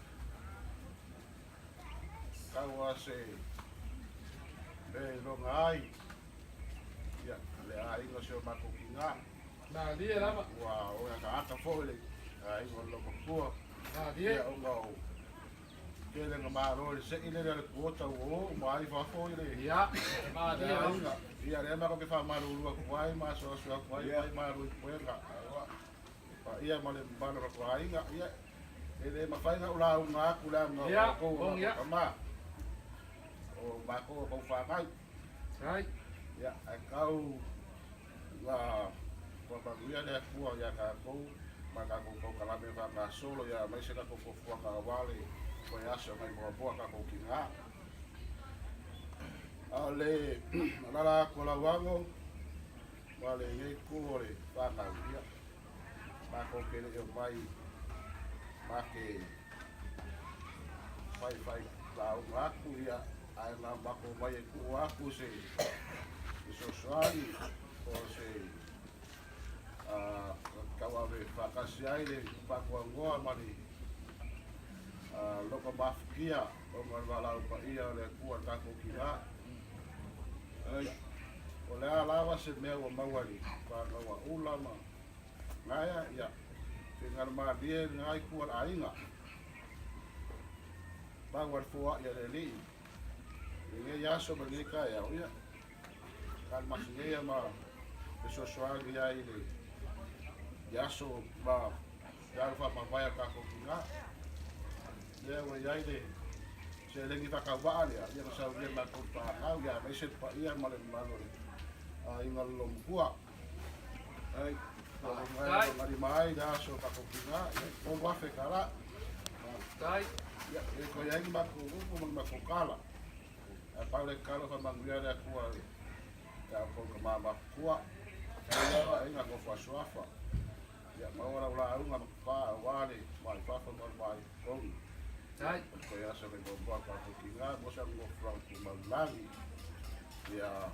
Kawa se. Be lo ngai. Ya, le ai no se mako kinga. Nah, dia lama. Wow, ya ka fole. Ai ngolo ko. Nah, Dia dia. ngau. Kele ngamaro se ile le kuota wo mai fa fo ile. Ya. Nah, dia. Ia le ma ko fa maru lu ko ai ma so so ko ai maru ko nga. Pa ia ma le bano ko ai nga ia. Ele ma fa nga ula nga ku la nga Ya, ko bong ya. ma. O ba ko fa ngai. Right. Ya, kau la ko ba ia le ku ya ka ko maka ko kala me va ka solo ya mai se ka ko fo ka wale ko ya so mai bo ka ko kinga ale ala ko la wango wale ye ko le va ka ya ma ko ke le yo mai ma ke fai la wa ku ya ai la ba ko mai ku wa ku se so swali ko se kawawe whakasiai le whakuangoa mani loko mafikia o marwalau pa ia le kua kako ki rā. O lea lawa se mea wa mawari whakawa ulama ngaya ia whengar maa lie ngai kua ainga mawari fua ia le li nge yaso ma nge kai au ia kan masingeia ma peso soagi ia i le yaso ma yaro fa mawaya kako ki ngā ia wa iai le se lengi whakawaa lea ia na sau lia ma kouta hau ia me se pa ia ma le malore a inga lomkua ai ngari mai yaso kako ki ngā o wafe kara Right. ia e ko iai ma kurupu ma kukala a paule kala fa manguia lea kua ya ko ma ma kua ia inga ko fa swafa ya maora ula unga pa wale mai fa fa mai kong Right. ko ya se ko ba pa ko kinga mo sa mo from ku malali ya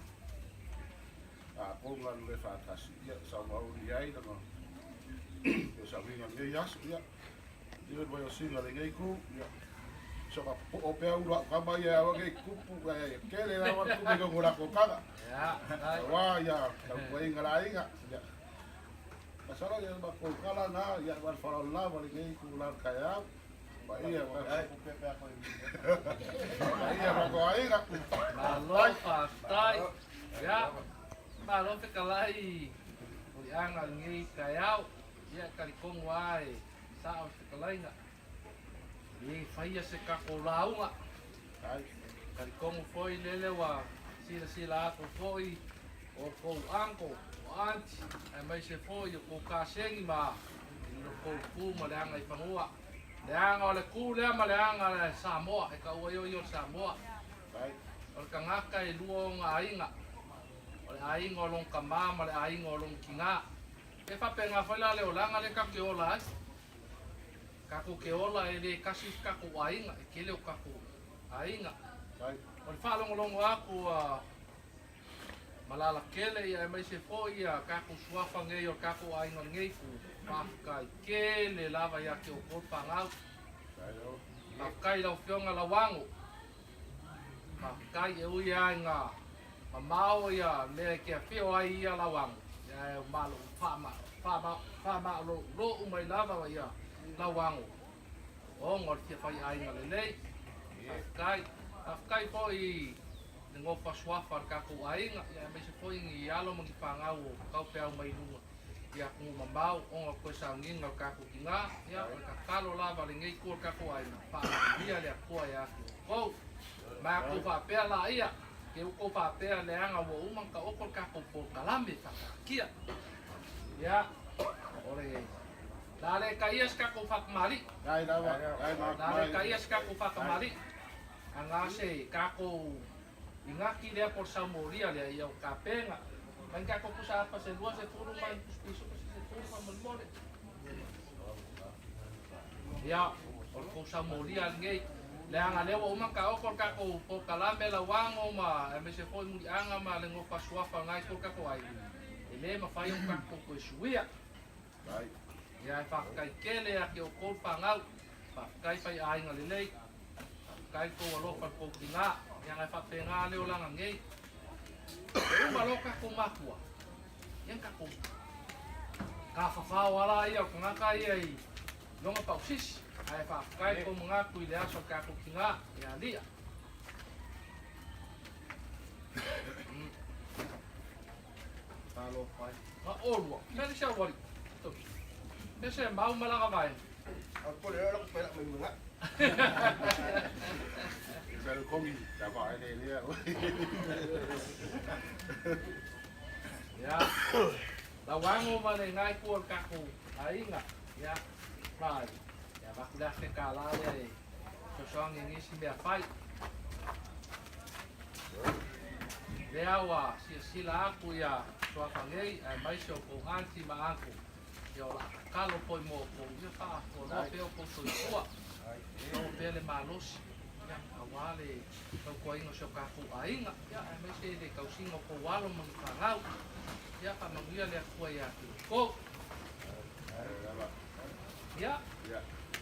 a ko ngal le fa kasi ya sa ma uri ai no ko sa vinga le ya ya yo voy a singa le ngai ku ya so ka o pe ula ka mai ya wa ngai ku pu ke le na wa ku me ko la ko kala Ya. Right. wa ya ka ko inga la inga ya Pasal ya ba ko kala na ya ba fara la ba ni ku la kaya ba iya ba iya ba ko ai ga Malo pastai. Ya. Malo te kalai. Ui anga ngi kayau. Ya kalikong wai. Sao te kalai nga. Ni fai se kako launga. ai Kalikong foi lele wa. Sila ako foi. O ko angko. Anti, ai mai se foi o ka sengi ma no ko ku ma leanga i pangua leanga le ku le ma leanga le Samoa e ka uio Samoa ai o ka ngaka e luonga ainga o le ainga o long ka mama le ainga o long kinga e fa penga foi la le olanga le ka ke ola ai ka ku ke ola e le kasi ka ku ainga e ke le o ka ku ainga ai o le fa long aku malala kele ia mai se foi ia kako suafa ngei o kako ainga ngei ku pakai kele lava ia ke o kopangau ai pakai lau fionga lawango pakai e ui ainga mau ia me ke fio ai ia lawang ya malu fa ma lo mai lava ia lawang o ngor ke fai ai ngale nei kai foi ngo fa swafa ka ku ai ya me se foi ngi alo mo pangau kau pe au mai nu ya ku mambau o ko sa ngi ngo ka ku kinga ya ka kalo lava le ngi ku ka ku ai pa ia le ku ya ko ma ku fa pe la ia ke ko fa pe le anga wo umang ka o ko ka ku po kalambe fa kia ya ore dale kaias ka ku fa mali Ai dawa, ai dale kaias ka ku fa mali anga se ka ku ingaki dia por samoria dia ia kapenga man ka ko pusa apa se luas se furu man piso se furu man mole ya por ko samoria ngai le anga le wo man ka o ko ka ko po kalambe la wango ma me se foi mu anga ma le ngo pasua fa ngai ko ka ko ai ele ma fai un ka ko suia Ai, ya fa kai kele ya ke o ko fa ngau fa kai fai ai ngai le kai ko lo fa ko kinga yang ai fa penga le o langa ngai uma loka ko makua yang ka ko ka fa wala ia ko ngaka ia longa pausis ai fa kai ko mga ku ile aso ka ko kinga ya dia talo pai. ma olwa me se wali to me se mau malanga vai Aku le lo pela mai mga. Pero komi, da ba ai le ya. ya la wango ma le ngai ko ka ko ai nga ya vai ya va kula fe kala le so so ngi si me fai le awa si la aku ya so afangei ai mai so ko anti ma aku yo la kalo poi mo ko yo fa ko no pe ko so tua no pele malos ya awale ko ko ingo so ka ku ainga ya mai se de kausingo ko walo mo pangau ya pa mangia le ku ya ko ya Ya.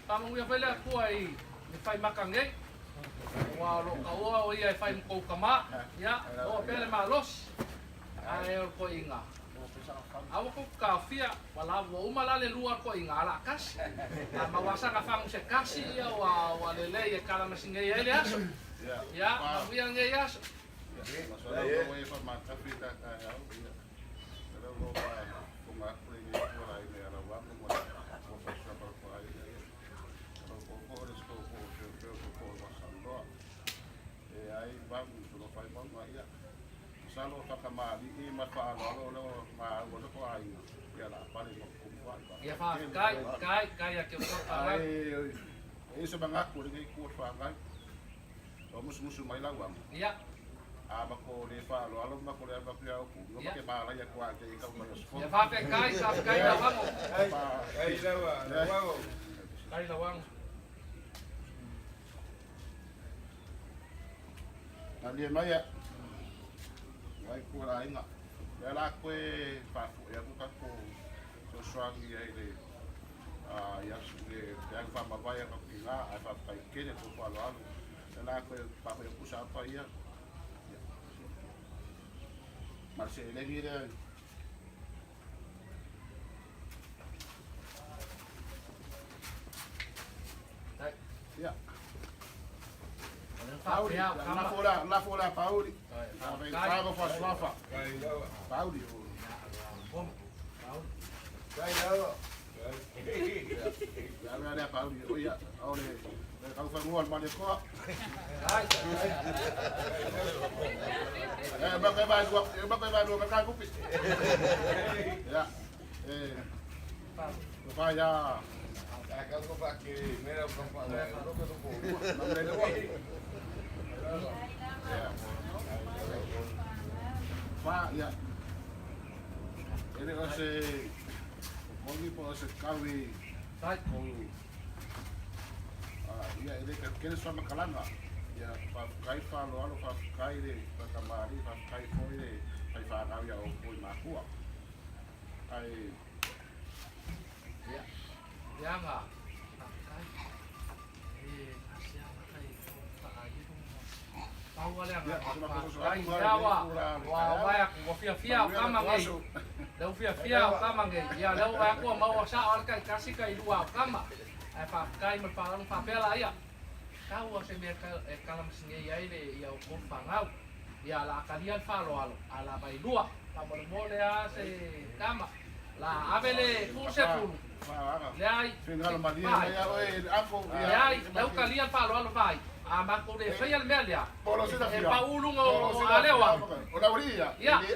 pa mangia pele ku ai ni fai makange wa lo ka o ia fai ko kama ya o pele malos ai ko inga awa ko kafia wala wo umala le luar ko ingala kas ma wasa ka fang se kasi ya wa le le kala masinge ya le aso Ya. ya ma wi nge ya aso Masalah lo we fa ma tapi ta ka ya. Pero lo pa ko ma ko ni ko la ni ara wa mo ko fa sa pa ko ai. Pero ko res ko ko wa sando. Ai ba mo lo fa ba ya. Salo whakamari I ma whaano lo ma wano ko ai ia la pare mo ko ya fa kai ya ke ko pa ai so banga ko ni ko whangai o musu mai la wang ya a ma ko le fa lo alo ma ko le ba pia ko no ke ba la ya ko ai ke ka ma so ya fa kai la wango ai la wango kai la wango ali mai ya ai ko la inga ya la ko fa ya ko ka ko so swangi ai le ya le ya fa ma vai ka kinga ai fa kai kene ko fa lo alo ya la ko pa ko pusa pa ia mas se le mira ya Pauli, la fola Pauli. Pago fa swafa. Pauli. Ya ada Pauli. Oh ya, oleh. Kau fa mual mane ko. Bagai ba ka kupit. Ya. Supaya Acá con que mira con Pak ya. Ini kasi mungkin po sa kawi ko. Ya ini kan kini sama kalanga. Ya pa kai fa lo alo fa kai de pa kamari fa kai foi de kai fa na ya o poi makua. Ai ya nga kai asia kai fa ai Mau wale nga. Ai dawa wa wa ko fia kama ngai. Lau fia kama ngai. Ya lau aku mau sa al kai kasih kai dua kama. Ai fa kai me fa lang fa pela ia. Kau se me kalam singe ia ile ia ko fangau. Ya la kalian fa lo ala bai dua. Kamu mole a se kama. La abele puse pulu. Lai. Fingal madia ya oi ako ya. Lai, lau kalian fa lo vai. Ama ko de fai al melia. Polo se da E fia. Paulo o alewa. O la orilla.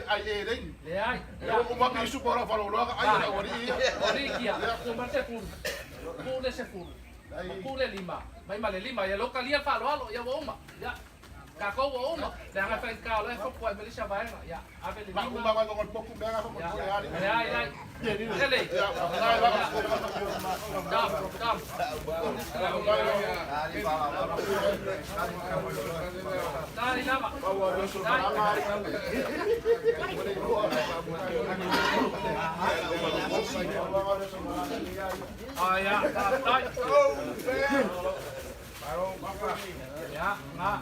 Ai le ring. Le ai. Eu o mami su por fa lo ai la orilla. Orikia. Ko mate pulu. Pule se pulu. Pule lima. Mai male lima ya lo kalian fa lo ya wo uma. Ya. Ka ko wo uma. Dan fa ka lo fo ko melisha vai ya. Ave le Ma lima. uma con el poco me haga con Ya. Ai. Ele. Dam. Dai lama. Ah ya, dai. Ya, nga.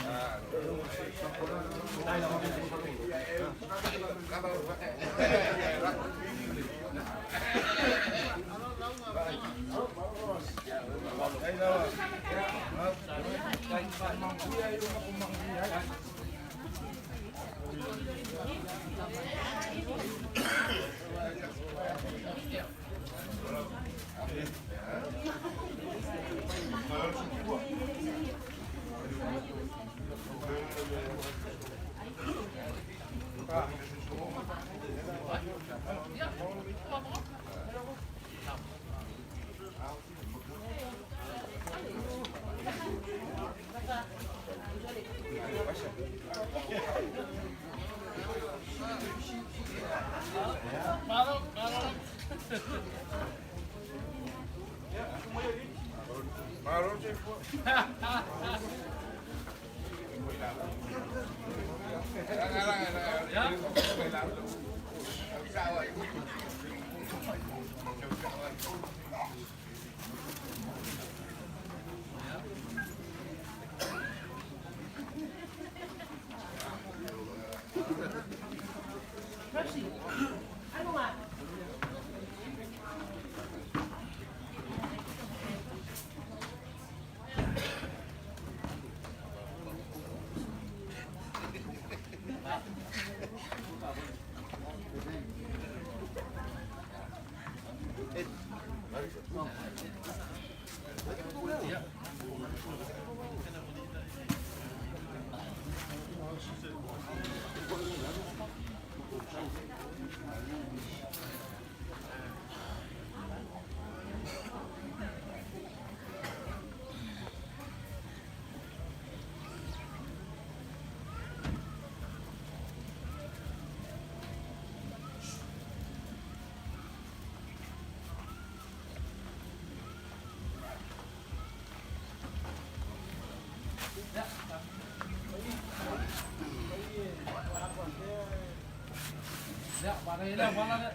Ya, para ir a la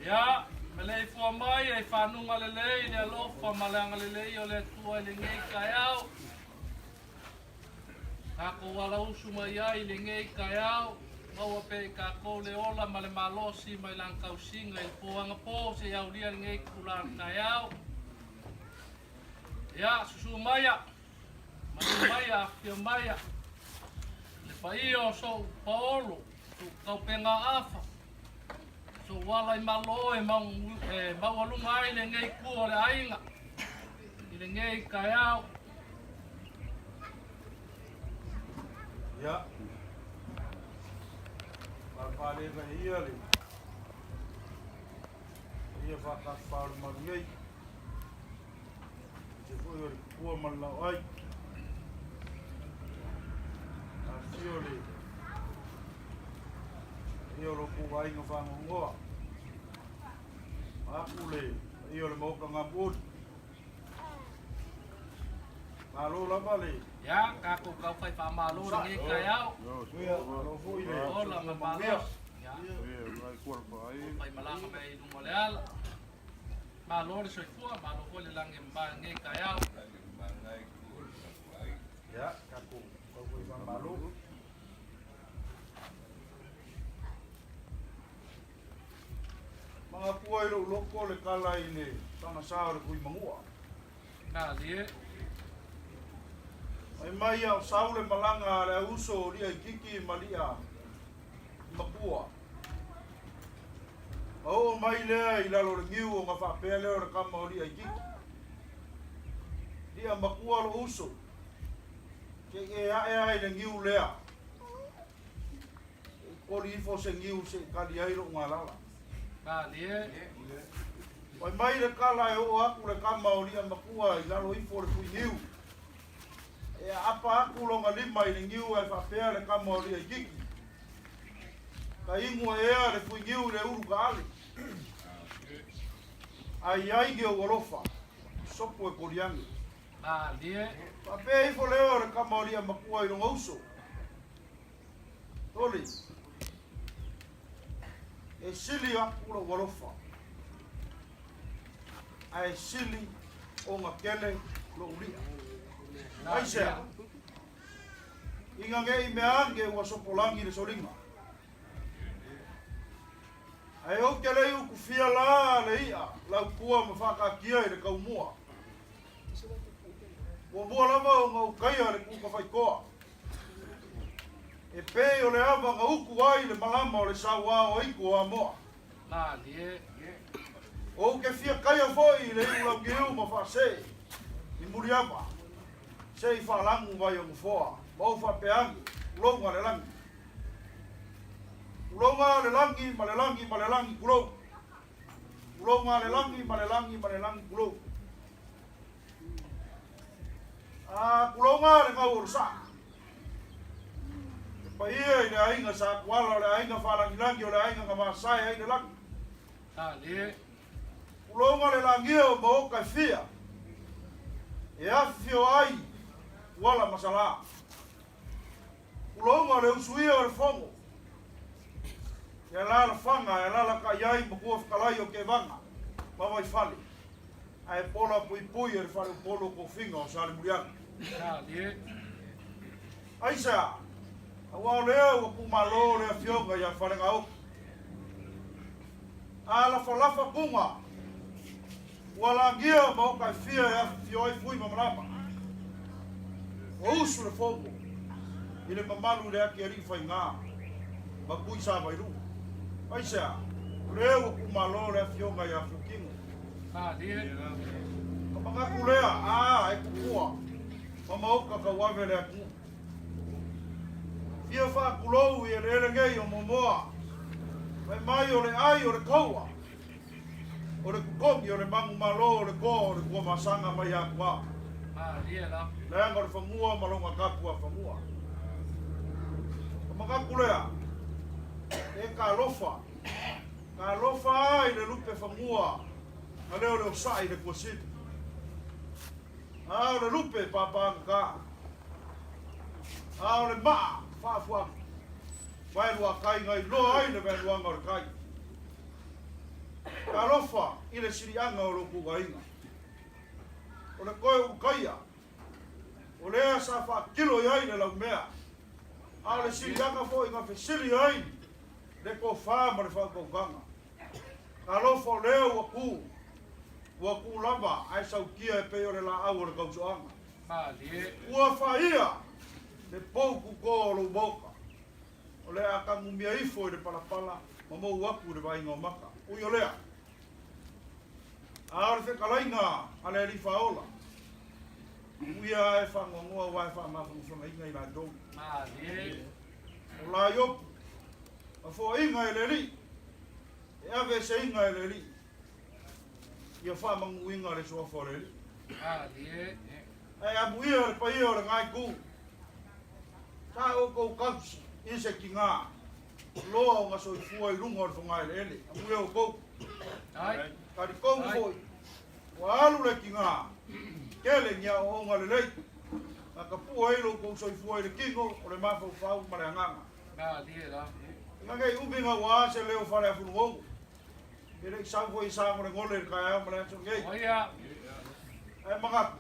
Ya, malay fua mai ai whanunga lelei, le alofa malanga lelei o le tua le ngei kai au. Kako wala usu mai ai le ngei kai au. Maua pe ka ko le ola ma le malosi mai lang kausinga i poanga po se iau lia le ngei kulan kai au. Ya, susu maya. Manu maya, fia maya. Le paio so paolo, so kaupenga afa. So wala I malo e mawalunga ai le ngei kua le ainga. I le ngei kai au. Ya. Pale va ia le. Ia fa faul marngei. Se foi o kua mala ai. Asiole. Ia ro ku vai nga fa ngoa. Apule, ia le mo nga bot. Malo la bale. Ya, kako kau fai whamalo le ngei kai au. Ia lo foi le. Ola ma malos. Ya, Ai corpo aí. fai malanga mai lungo le ala. Malo le soifua, malo foi le lange mba ngei kai au. Ya, kako kau foi malo. Mga puai lo loko le kala I le tanga sao le kui mangua. Na lie, Ai mai au sao le malanga le uso lia I kiki malia mapua. O mai le I lalo le ngiu o ngawha pea leo le kama o lia I kiki. Lia mapua lo uso. Ke e ae le ngiu lea. Kori ifo se ngiu se kali airo ngalala. na lie, Wai mai le kala e o aku le kama o lia mapua I lalo ifo le kui ngiu. E apa aku longa lima I le ngiu e whapea le kama o lia I kiki. Ka ingo e ea le kui ngiu le uru ka ale. Ai ai ge o walofa. Sopo e koriangi. na lie, Whapea ifo leo le kama o lia mapua I longa uso. Toli. E sili aku lo walofa. Ai sili o ngakele lo ulia. Ai sea. Inga nge I meange ua sopolangi le solinga. Ai o ke lei uku fia la le ia. Lau kua ma whakakia I le kaumua. Ua mua lama o ngau kaia le kuka whaikoa. E pei o le ava nga uku ai le malama o le sawa o iku o amoa. na lie, O ke fia kaia foi le iu lau kiu ma whase. I muri ava. Se I whalangu vai o mfoa. Mau whapeangi. Ulonga le langi. Ulonga le langi, ma le langi, ma le langi kulou. Ulonga le langi, ma le langi, ma le langi kulou. Kulonga le ngau ursa. Pa ia I le ainga sa kuala o le ainga whalangi langi o le ainga nga masai ai le langi. na lie, Ulonga le langi o maoka fia. E afio ai wala masala. Ulonga le usuia o le fongo. E la la fanga, e la la ka iai makua whakalai o ke vanga. Mawai fali. Ai pola pui pui e le whale polo ko finga o sale murianga. na lie, Ai sea. Awa leo o kumalo le fionga ya whale ngau. Ala falafa punga. Wala ngia maoka fia e afio ai fui mamarapa. O usu le fongo. I le mamalu le aki ari whai ngā. Makui sa mai ru. Ai sa. Leo ku malo le fionga ya fukingo. Ma die. Kapag kulea, ai kukua. Mamaoka ka wave le aku. Ia wha kulou i le ngei o momoa. Mai o le ai o le kaua. O le kukongi o le mangu malo o le ko o le kua masanga mai a kua. Ma die la. Leanga o le whamua malonga kapua whamua. Kapag kulea, e ka lofa. Ka lofa ai le lupe whamua. Ma leo le osai le kuasiti. Ah, le lupe papanga ka. Ah, le maa, whaafuanga. Vai lua kai ngai loa ai le vai luanga o le kai. Ka lofa i le sirianga o loku wainga. O le koe ukaia. O lea sa wha kilo i ai le lau mea. A le sirianga fo i ngā whesiri ai. Le ko wha ma le whakaukanga. Ka lofa o leo wa ku. Ua ku lava ai sau kia e peo le la au o le kausoanga. Ma die. Ua whaia le pouku ko o lo boka. O lea ka ngumia ifo i le palapala ma mou aku le vainga o maka. Ui o lea. A le whekalainga a le rifaola. Uia e whangongoa wa e whamawhangwhanga inga i la dou. Ma die. O la iopu. A fo inga e le li. E ave se inga e le li. Ia whamangu inga le soa fo le li. Ma die. E abu ia le paia o le ngai ku. Ta o kou kausi. Ise ki ngā. Loa o ngā soifua i runga o le whangai le ele. Abu ia o kou. Ai. Kari kou foi. Wa alu le ki ngā. Kele ngia o ngā le lei. Nga ka pua eilo kou soifua i le kingo o le mawhau whau ma le anganga. Ma die la. Nga ngai ubinga wa se leo whare a funu ngongu. Ele i sanfo i sango le ngole le kai au ma le anso ngei. Oia. E mga.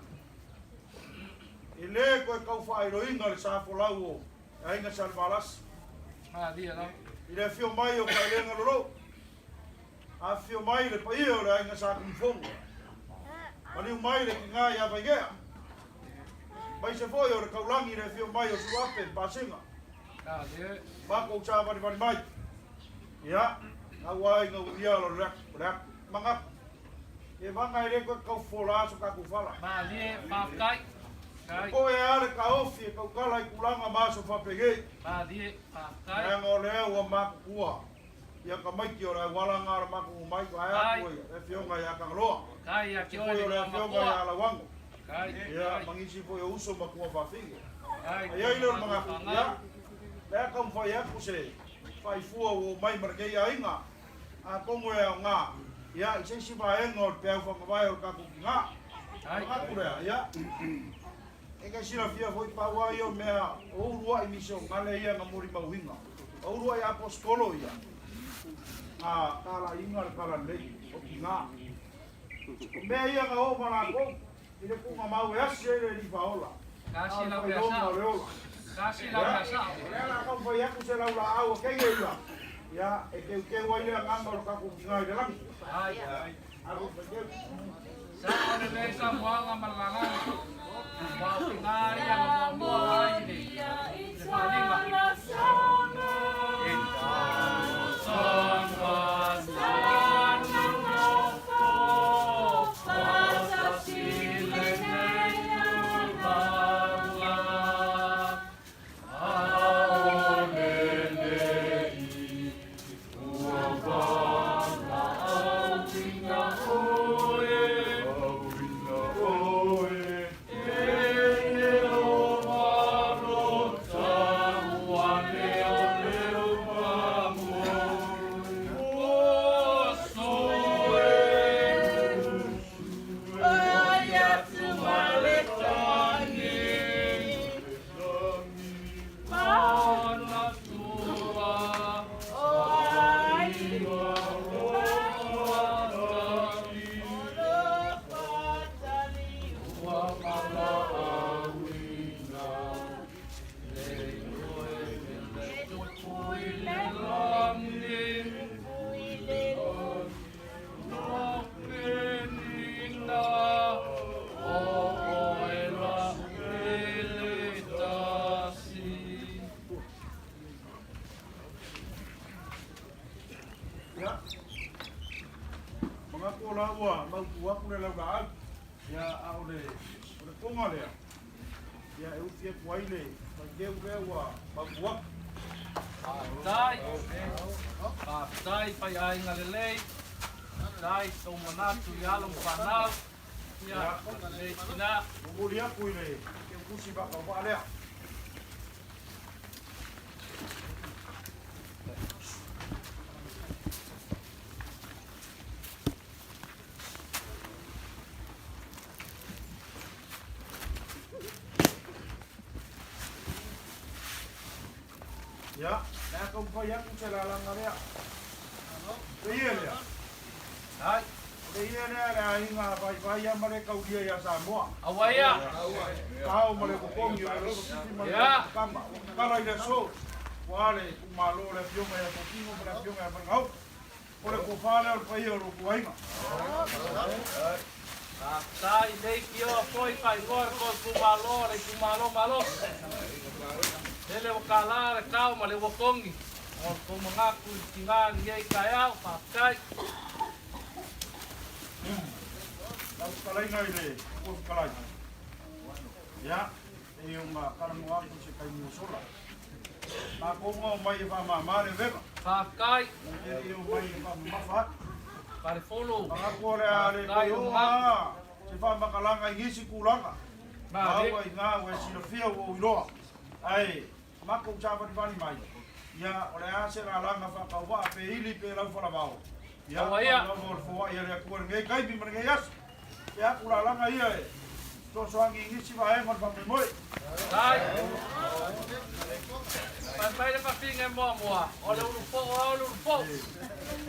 I le koe kau whaero inga le safo lau o. E inga sa le malas. Ma die la. I le fio mai o kai lenga loro. A fio mai le paia o le inga sa kumfongo. Mani mai le ki ngā ia vaigea. Mai se foi o le kaulangi le fio mai o suape pasinga. Ma die. Mako sa mani mai. Ia. Nga wai ngā uia lo rak. Mga. E manga i le koe kau fola so kaku fala. Ma die. Ma kai. Kai. Ko e are ka ofi e kau kala i kulanga maso whapegei. Ma die. Ma kai. Nā ngō lea ua maku kua. Ia ka maiki o rai walanga ara maku mai ko ai aku ia. E fionga ia kangaloa. Kai ya Se ki foi o oi lea le fionga ia makua. alawango. Kai. Ia mangisi foi o uso makua whawhingi. Kai. Ia ilo mga ia. Lea kam whai aku se. Whai fua o mai markei a inga. A kongo e o ngā. Ia i se siwa e ngō peau whamawai o kaku ki ngā. Kai. Mga kurea ia. Eka sira fia foi paua i o mea o urua i miso ngale ia nga mori mauhinga. O urua i apostolo ia. A kala inga le kala lei o ki ngā. Mea ia nga o malako. I le kunga mau e ase le li faola. Kasi lau le ya sa. Kasi lau ya sa. Lea la kau fai aku se lau la au o kei ia. Ia e keu keu ai lea nganga o kaku ki ngā i le langi. Ai. Aku fai Sa ole le sa muanga malanga. Wa pingai ya mo mo ai ni. Palinga. Ya. Mga ko la ua, mau ua ko le lau la. Ya au le konga le. Ya e utia kuai le, pa ke ua ua, mau ua. Dai pai ai ngalelei. Dai tau manatu i along whanau. Ia, le tina. Uri aku le, ke kusi baka wa le. Ya, na kau pai aku celalang area. Iya ya. Dai, Iya ne ada inga pai male kau dia ya Samoa. awaya. Kau male ko kongi ro Ya. kamba. Kala ida so. Wale ku malo le pioma ya ko kimo para pioma ya ngau. Ore ko fale o pai ro ku ainga. Dai, dei kio foi pai gor ko kumalo malo. Ele o kala le kau male o kongi. O ko mangaku tinga ngai kaya pakai. Lau kalai ngai le, ko kalai. Ya, e uma karamu aku se kai mu sola. Na ko ngo mai fa ma le vega. Pakai E o mai fa ma fa. pare folo. Mga ko le ale ko ma. Se fa makalanga ngisi kulanga. Ba, Au ai ngā ue sinofia o iloa. Ai, mako chapa ni vani mai. Ia, o le ase la langa whakauwa pe ili pe lau whalawao. Ia, Awa ia. lau mo fua ia lea kua ngei kaipi mana ngei as. Pe aku la langa ia e. So soangi ngisi wa e mon whape moi. Dai. Pai le papinga moa. Ole urupo.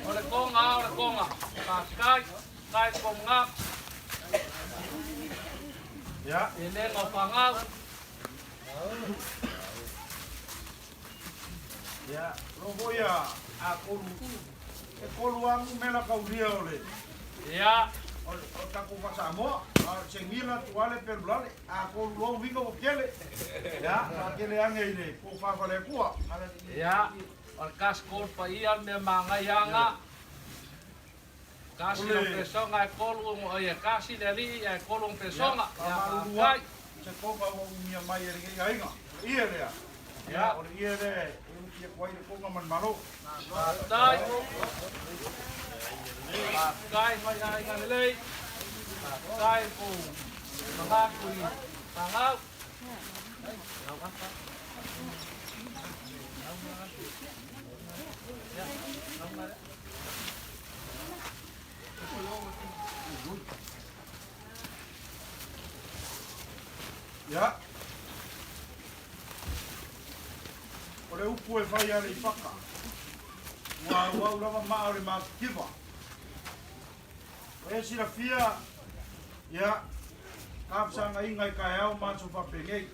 Ole konga. Pakai, kai konga. Ia, Ele ngopangau. ia, roho ia, a kolu. E kolu angu mela kauria ole. Ya, O taku Samoa, se ngila tuale per blale, a kolu lo vinga o kele. Ya, a kele ange ile, ko whawale kua. ya. Ole kaskol pa ian me mangayanga. Kasi ng pesonga e kolong o ye kasi dali e kolong pesonga. Ya, pakai. Se koka o mia mai e ringi ainga. Ia rea. Ya, o ia rea, e utia kwai le konga man maro. Pakai. Pakai mai ai ngalei. Pakai po. Mangakui. Pangau. Ya. O le upu e whai ale i whaka. Ua wau lava maa o le maa kiwa. O e sira fia, ya, kapsanga ingai kai au maso whapengei.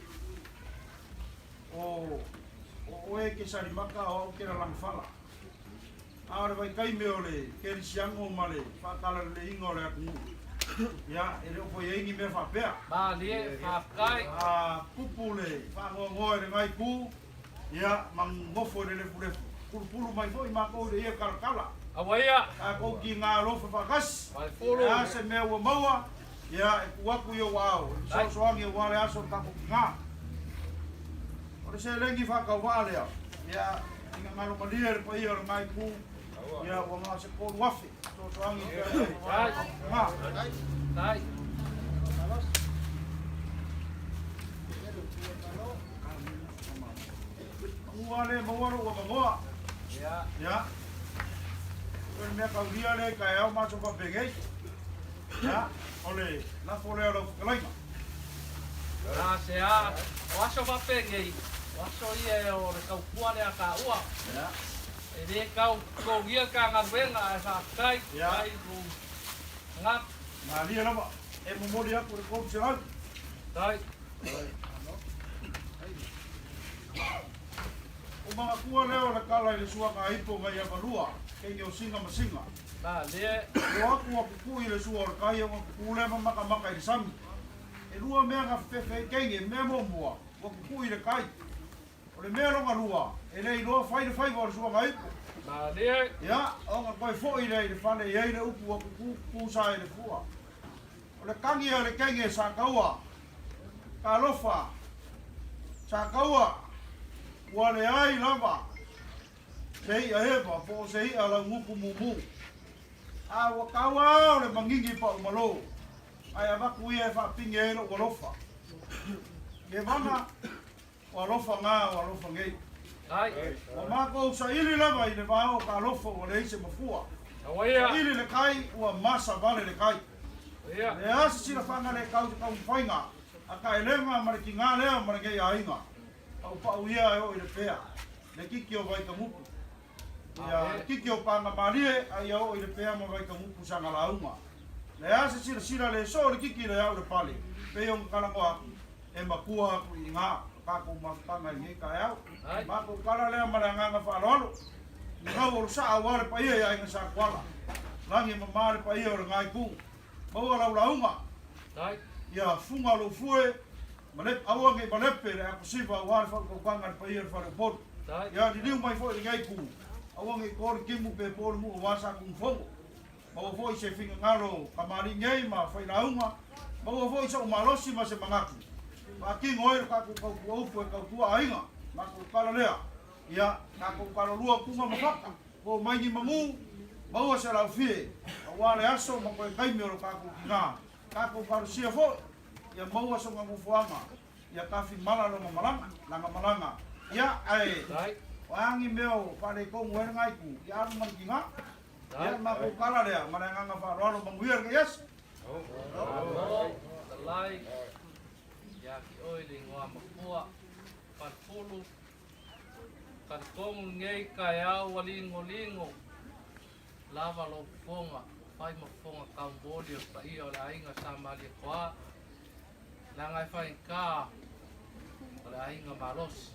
O e ke sarimaka o au kera lang whala. Aore vai kai me ole, keri siango male, whakala le ingo le aku. Ya, e leo po e ingi me whapea. Bali, pakai. A pupule, whangoa ngoe re ngai ku, ia, mang ngofo re lefu lefu. Pulu mai foi, ma kou re ia kalakala. Awaya. A kou ki ngā lofa whakas, Vai folo. ia se mea ua maua, ia, e kuaku i o wao. So soangi o wale aso kako ki ngā. Ore se lengi whakau wale au. Ia, inga ngalo malia re pa ia re ngai ku, ia, ua ngā se kou wafi. So soangi i ngā. Dai. Uale mawaro ua mangoa. Ya. Ya. Kau mea kau ria le kai au maso pa pegei. Ya. Ole, la fole ala kalaima. Na se a. Waso pa pengei. Waso ia o le kau puale a ka ua. Ya. E re kau ia ka ngarwenga e pakai. Ya. Dai ku. Ngap. Na ria lama. E momori aku re kou se lan. Dai. O mga kua leo le kala i le sua ka hipo ngai avalua. Kei o singa masinga. Ba le. O aku a kuku i le sua o kai o kuku le maka maka i le sami. E lua mea nga fefe kenge mea momua. O kuku i le kai. O le mea longa lua. E le i loa whai le whai o le sua ka hipo. Malie. Ia, o nga koe fo i rei le whane i eire upu a kusa i le fua. O le kangi o le kenge sa kaua, ka lofa, sa kaua, ua le ai lava, se i a hewa, po se i a la ngupu mumu. A ua kaua o le mangingi pa umalo, ai a waku ia e whapingi e lo ua lofa. Ke vanga, ua lofa ngā, ua lofa ngei. Ai. O mako sa ili lava i le vao ka lofa o le ise mafua. Awaia. Ili le kai ua masa vale le kai. Ia. Le asa sila whanga le kau te kau whainga. A ka elenga mare ki ngā lea mare kei a inga. Au pau ia e o i le pea. Le kiki o vai ka mupu. Ia kiki o panga marie a ia o i le pea ma vai ka mupu sanga launga. Le asa sila le so le kiki le au le pale. Pea o kalango aku. E makua aku i ngā. Kako mafutanga i ngeka e au. Mako kala lea mara nganga whaarolo. Ngau o saa wale pa ia ia inga sa kuala. Langi mamare pa ia o ngai ku. Maua lau launga. Ia funga lo fue. Malep awa ngai malepe le ako siva wale whakukanga pa ia whare poru. Ia ni liu mai fo i ngai ku. Awa ngai kore kimu pe poru mu o wasa kung fongo. Maua fo i se finga ngaro kamari ngai ma whai launga. Maua fo i sa umalosi ma se mangaku. Aki ngoi ka ku upu e ka tua ainga. Mako kala lea. Ia, kako kala lua kunga mafaka. Ko maingi mangu, maua se lau fie. A wale aso, mako e kaimi oro kako ki ngā. Kako kala sia fo. Ia maua so ngangu fuanga. Ia kafi mala longa malanga, langa malanga. Ia, ai. Wangi meo, pare kongu e ngai ku. Ia alu man ki ngā. Ia, mako kala lea. Mana nganga wharoalo manguia ke yes. Lai. Ya ki oi le ngoa makua. Parfulu. Kan kongu ngei kai au walingo lingo. Lava lo fonga. Fai ma fonga kamboli o pa ia o le ainga sa mali koa. Langai fai ka. O le ainga malos.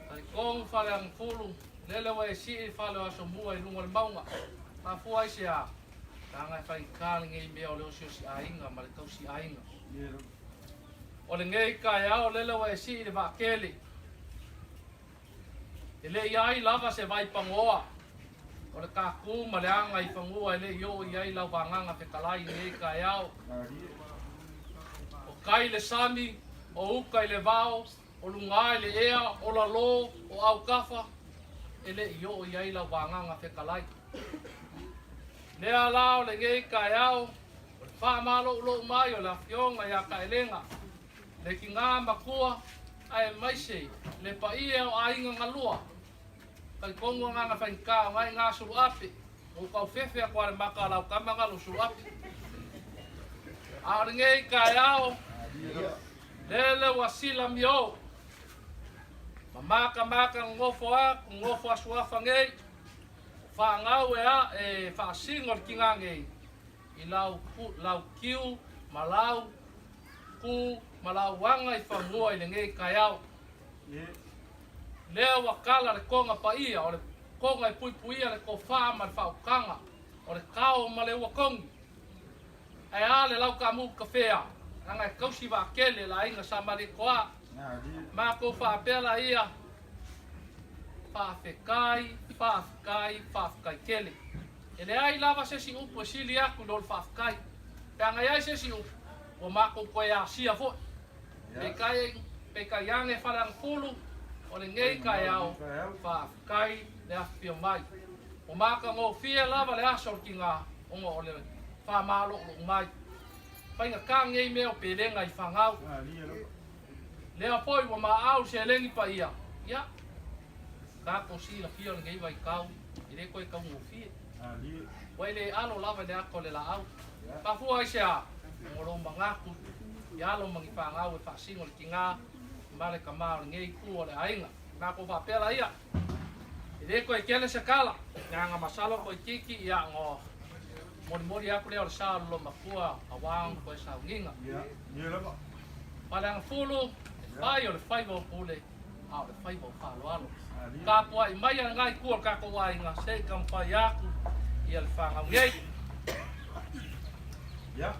Kan kongu fale ang fulu. Lele wa e si fale wa sombua i lunga le maunga. Ta fua i sea. Langai fai ka ngei mea o le osio si ainga ma le tau si ainga. O le ngei kai au lele wa e si le vakeli. E le iai lava se vai pangoa. O le kaku ma le anga i pangua e le io iai lau vanganga pe kalai ngei kai au. O kai le sami, o uka i le vao, o lungai le ea, o la lo, o au kafa. E le io iai lau vanganga pe kalai. Lea lao le ngei kai au. O le wha malo ulo mai o la fionga ia ka elenga. Le ki ngā makua, ai maise, le pa ia o ainga ngalua. Kai kongo nganga whainka, ngai ngā suru api. O kau fefe a kua le maka lau kamanga lo suru api. A ngei kai ao, lele wasila mio. Maka ngofo a, ngofo a suafa ngei. Whangau e a, e whaasingor ki ngā ngei. I lau kiu, malau, ku, malau wanga i whamua i le ngei kai au. Lea wakala le konga pa ia, o le konga i pui pui ia le ko wha ma le whaukanga, o le kao ma le wakongi. Ai a le lau ka mu kawhea, nanga i kausi wa kele la inga sa mari koa. Ma ko whaapela ia, whaafekai kele. E le ai lava se si upu e sili aku lo le whaafekai. Pea ngai ai se si upu, o mako koe a sia fo. Pe kai ange whalang fulu, o le ngei kai au, whaafekai le afio mai. O maka ngō fia lava le asor ki ngā, ongo o le whamalo o mai. Painga ka ngei meo pelenga i whangau. Lea poi wa maau se lengi pa ia. Ia. Ka ko si la fia ngei vai kau. I re koe kau ngō fia. Wai le alo lava le ako le la au. Pa fua i se a. Ngoro mangaku. I alo mangi whangau e whaasingo le ki ngā. Mare ka maa le ngei ku o le ainga. Nā ko whapela ia. I re koe kele se kala. Nganga masalo koe kiki ia ngō. Mori aku leo le sa lo makua awang koe sa nginga. Palang fulu. Pai o le whaivo pule. A o le whaivo whaloalo. Ka pua i mai ngai kua kako wai ngā se kam whai aku. I le whangau ngei.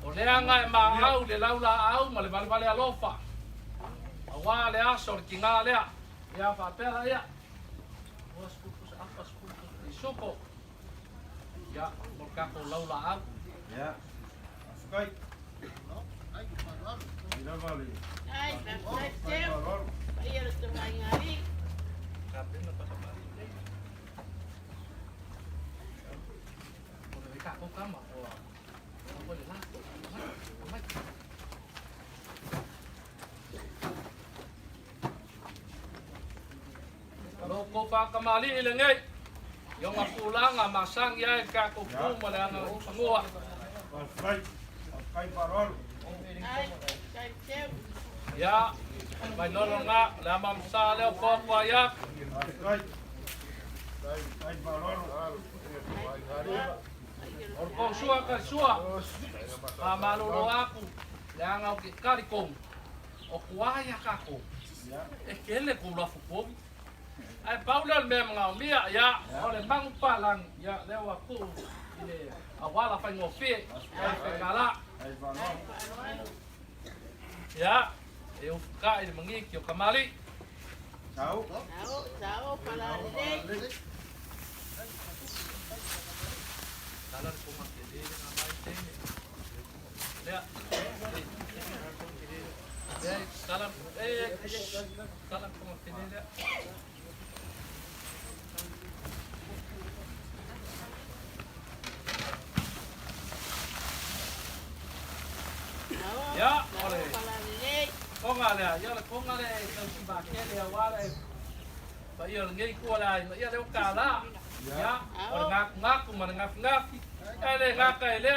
O lea ngai maa au le laula au ma le vale alofa. A wā le aso le ki ngā lea. Ia whapela ia. Duas pulpos apas pulpos di sopo. Ya, morkako laula au. Ya. Afkai. Tidak balik. Ay, Afkai baptay, balor. ayer tumangali. Kape na patabali. Boleh kako kama o. Boleh lah. Loko pa kamali ilengay. Yung mapulang masang yay kako po mala nga pangua. Afkai. Afkai balor. Ay, baptay, Ya, may lolo nga lamang sa leo po payak. Afkai. Afkai balor. Orko suwa ka suwa. Pamalulo ako. Yang ako karikong. O kuaya kako. Ya. Kele ko la fupo. Ai Paulan me mga umia ya. Ole mang palang ya lewa ko. Ile awala fa ngofi. Ai kala. Afkai balor. Ya. Eu ka ile mangi kyo kamali. Tahu. sao palalik. Dalan ko makili na mai tene. Ya. Salam salam ko makili ya. Ya, oleh. Palalik. Konga le, ya le konga le, kau si ba ke le wala. Ba ia ngai ko la, ia le kala. Ya, ora ngak mana ngak. Ele ngak ele.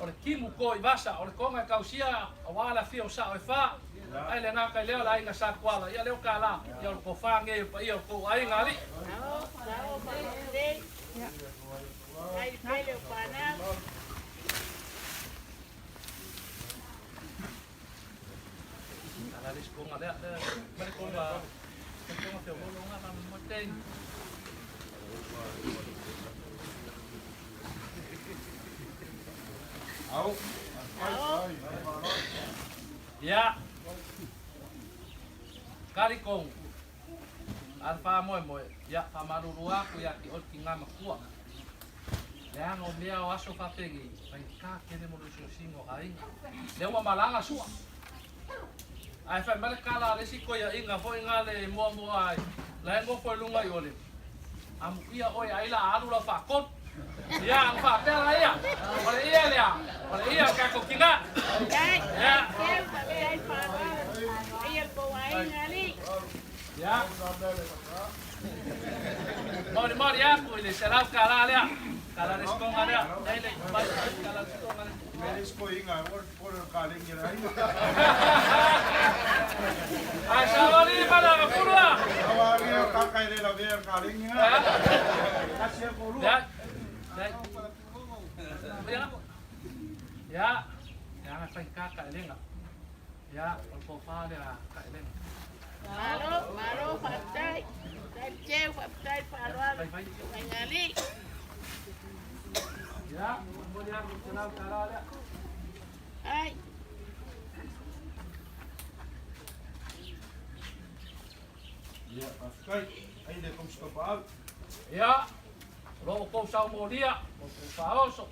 Ora kimu ko ibasa, ora konga kau sia, wala fio sa o fa. Ele ngak ele la inga sa kwala, ia le kala. Ya ko fa ngai pa ia ko ai ngali. Sao palalik. Ay, pele pana. Alalis konga le, balik ko ba. Konga fio lo nga na mo ten. Tahu. Afkai balor. Ya. Karikong. Alfa moe. Ya pamaruru aku ya ki ol kinga makua. Ya ngo mea waso papegi. Pai ka kene mo luso singo ai. Lewa malanga sua. Ai fa mal kala resi ko ya inga fo inga le mo ai. La ngo fo lunga yole. Am ia oi ai la alu la fa kot. Ya ang fa tela ia. Ole ia le. Ole ia ka ko kinga. Ay, Ya. baptay, palalik. Ayer ko ay ngali. Ya. Mori aku ini serap kala ya. Kala respon ada. Ini kala respon ada. Meris ko inga. Por kaling nila. Ay sawali pada kapura. Awari kakay nila biar kaling nila. Kasih ko lu. Ya. Ya. Ya. Jangan sampai kakak ini enggak. Ya, alfa dia kakak ini. Maro, baptay. Baptay, palalik. Tumangali. Ya, mori aku serap kala ya. Ay, Ya, afkai. Ay, de kom skapal. Ya. Lo ko sa mo dia, ko paoso.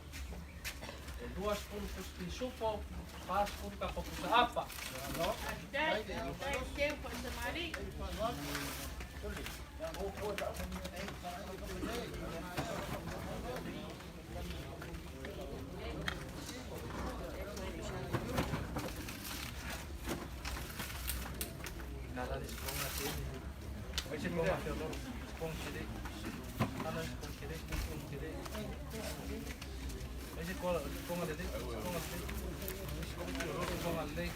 Duas pulpos di supo, pas pulpa ko sa apa. baptay, palalik. Kala respon natin. May si kong after kong sili. Ano kong sili. May si kong alili. Kong alili.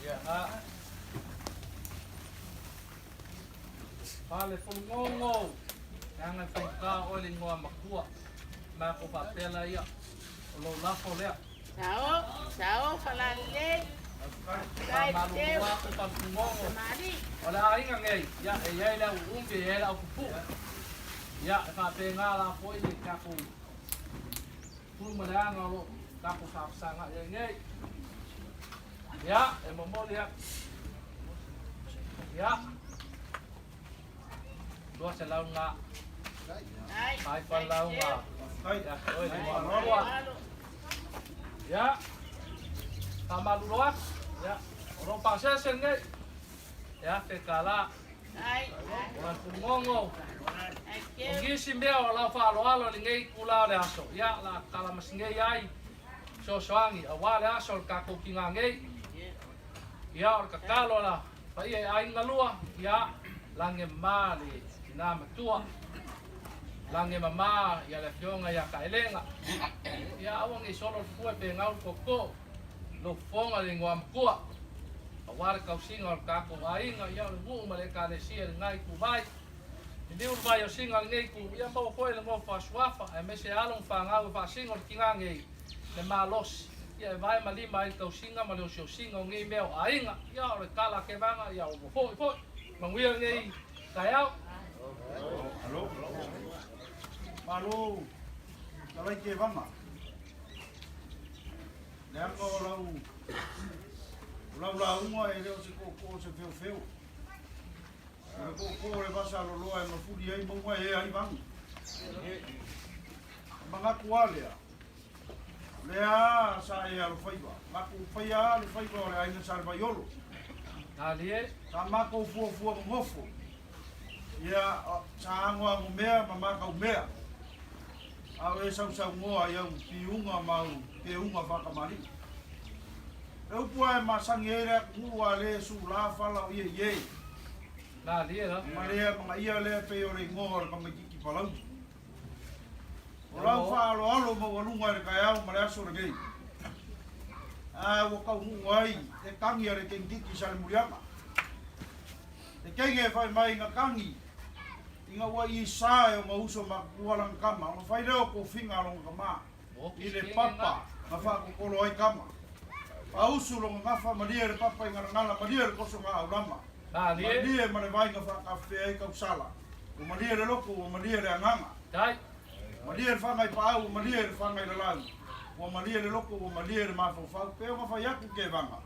Ya. Pale fungongo. Yang ay ka olin mo makua. Mako papela ya. Lo lafo le. Sao palalik. Malu ako pag fungongo. Malik. Wala aing ngay. Ya ay la umbi ay la kupu. Ya ka penga la po ini kaku. Pun madang lo kaku sa ngay. Ya, mo lihat. Ya. Dua selau nga. Ai. Hai palau nga. Hai. Ya, oi di wa. Ya. Tama luas. Ya. Orang paksa sengge. Ya, kekala. Ai. Orang pungongo. Ai ke. Ngi simbeo la fa alo lingai kula le aso. Ya, la kala masinge ai. So soangi awale aso ka ko kingange. Ya, or kakalo la. Pa ia ai ngalua. Ya, lange mali na matua. Lange mama ya le fionga ya kaelenga. Ya awang i solo fue pe ngau koko. Lo fonga le ngam kua. Awar kau singa ka ko ainga ya lu male ka le sia ngai ku vai. Ni ur vai o singa ngai ku ya mo foi le mo fa swafa e me se alon fa ngau fa singa kinga ngai. Le malos. Ya vai mali mai kau singa male o singa ngai meo ainga. Ya o kala ke vanga ya o foi. Manguia ngai kayau. Alo. Malo. Talai ke vanga. Leango lau unga e reo se koko se feo. E koko e basa loloa e mafuri ai maunga e ai vangi. Manga kualea. Lea sa e alo faiba. Maku faia alo faiba o le aina sarva yolo. Alie. Sa mako fua ngofo. Ia sa angoa ngumea mamaka umea. Au e sau ngoa iau piunga mau piunga whakamari. Eu pua e masangi ere kua le su la fala o ie. Na alie la. Malea mga ia le pe o re ngoa le pamakiki palau. O lau wha alo ma walunga ere kai au malea so regei. Wakau huai e kangi are kengkiki sale muriama. E kenge whai mai ngā kangi. Inga wa i sae o mauso makualang kama. O whai leo ko whinga along kama. I le papa ma wha ko kolo ai kama. Pausu lo ngafa madia le papa inga ngala madia le koso ngā aurama. Alie. Madia ma le vai ngā wha kawhi ai kausala. O madia le loko, o madia le anganga. Dai. Madia le whangai pāu, o madia le whangai le lau. O madia le loko, o madia le mawhau. Peo ma whai aku ke vanga.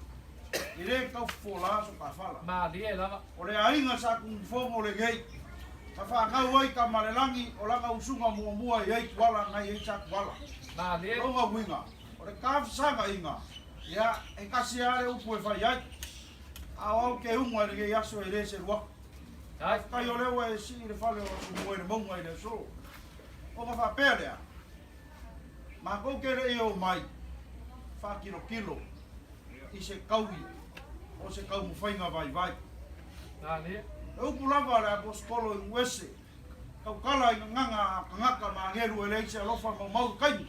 I re kau whola so ka whala. Ma alie la. O le ainga sa kung whongo le gei. Ka whakau ai ka malelangi o langa usunga mua i eitu wala ngai ei saku wala. Ma alie. Ronga winga. O le kawhisanga inga. Ia, e kasi are upu e whai ai. Au ke unga le gei aso e re se ruak. Dai. Kai o lewa e si le whale o su moe le maunga i le so. O ka whapelea. Ma kou kere e o mai. Whakilo. I se kaui. O se kau mwhainga vai. Na alie. E upu lava le aposkolo i uese. Kau kala i nganga ma ngeru e leise alofa mau kaini.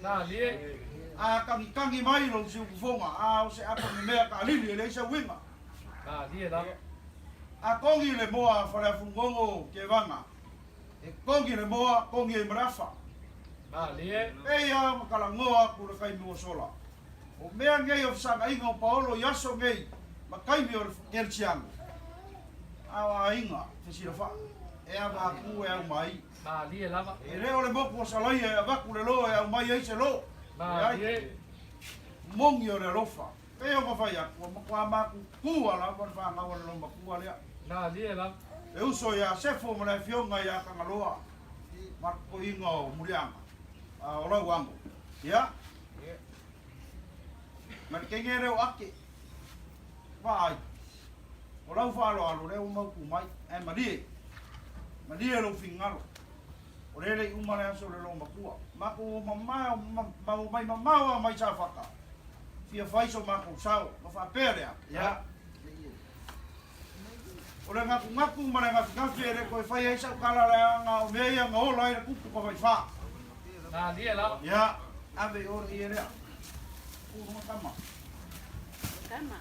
Na alie. A kangi mai lo si ufonga. A o se apa me mea ka alili e leise winga. Na alie la. A kongi le moa whare fungongo ke vanga. E kongi le moa, kongi e marafa. Na alie. E ia makala ngoa kura kai mua sola. O mea ngei o fsanga inga o paolo yaso ngei. Ma kai mi o kelchiango. Awa inga, fesira wha. E a waku e au mai. Na alie la. E reo le moku o salai e a waku le lo e au mai eise lo. Na alie. Mongi o le lofa. E o mawhai aku, o makua maku kua la, kua whanga o le lo makua lea. Na alie la. E uso ia sefo ma le fionga ia kangaloa. Marko inga o murianga. O lau wango. Ia? Mar kenge reo ake. Vai. O lau whalo reo mauku mai. E marie. Marie lo fingalo. O rele umare aso le lo makua. Mako mamau mai sa whaka. Fia whaiso mako sao. Ma whaperea. Ia? O le ngaku ma le ngafi e re koe whai eisa ukala le ngā o mea ia ngā ola e re kuku pa whai wha. Na alie la. Ia, ave ora i e rea. Urunga kama. Kama.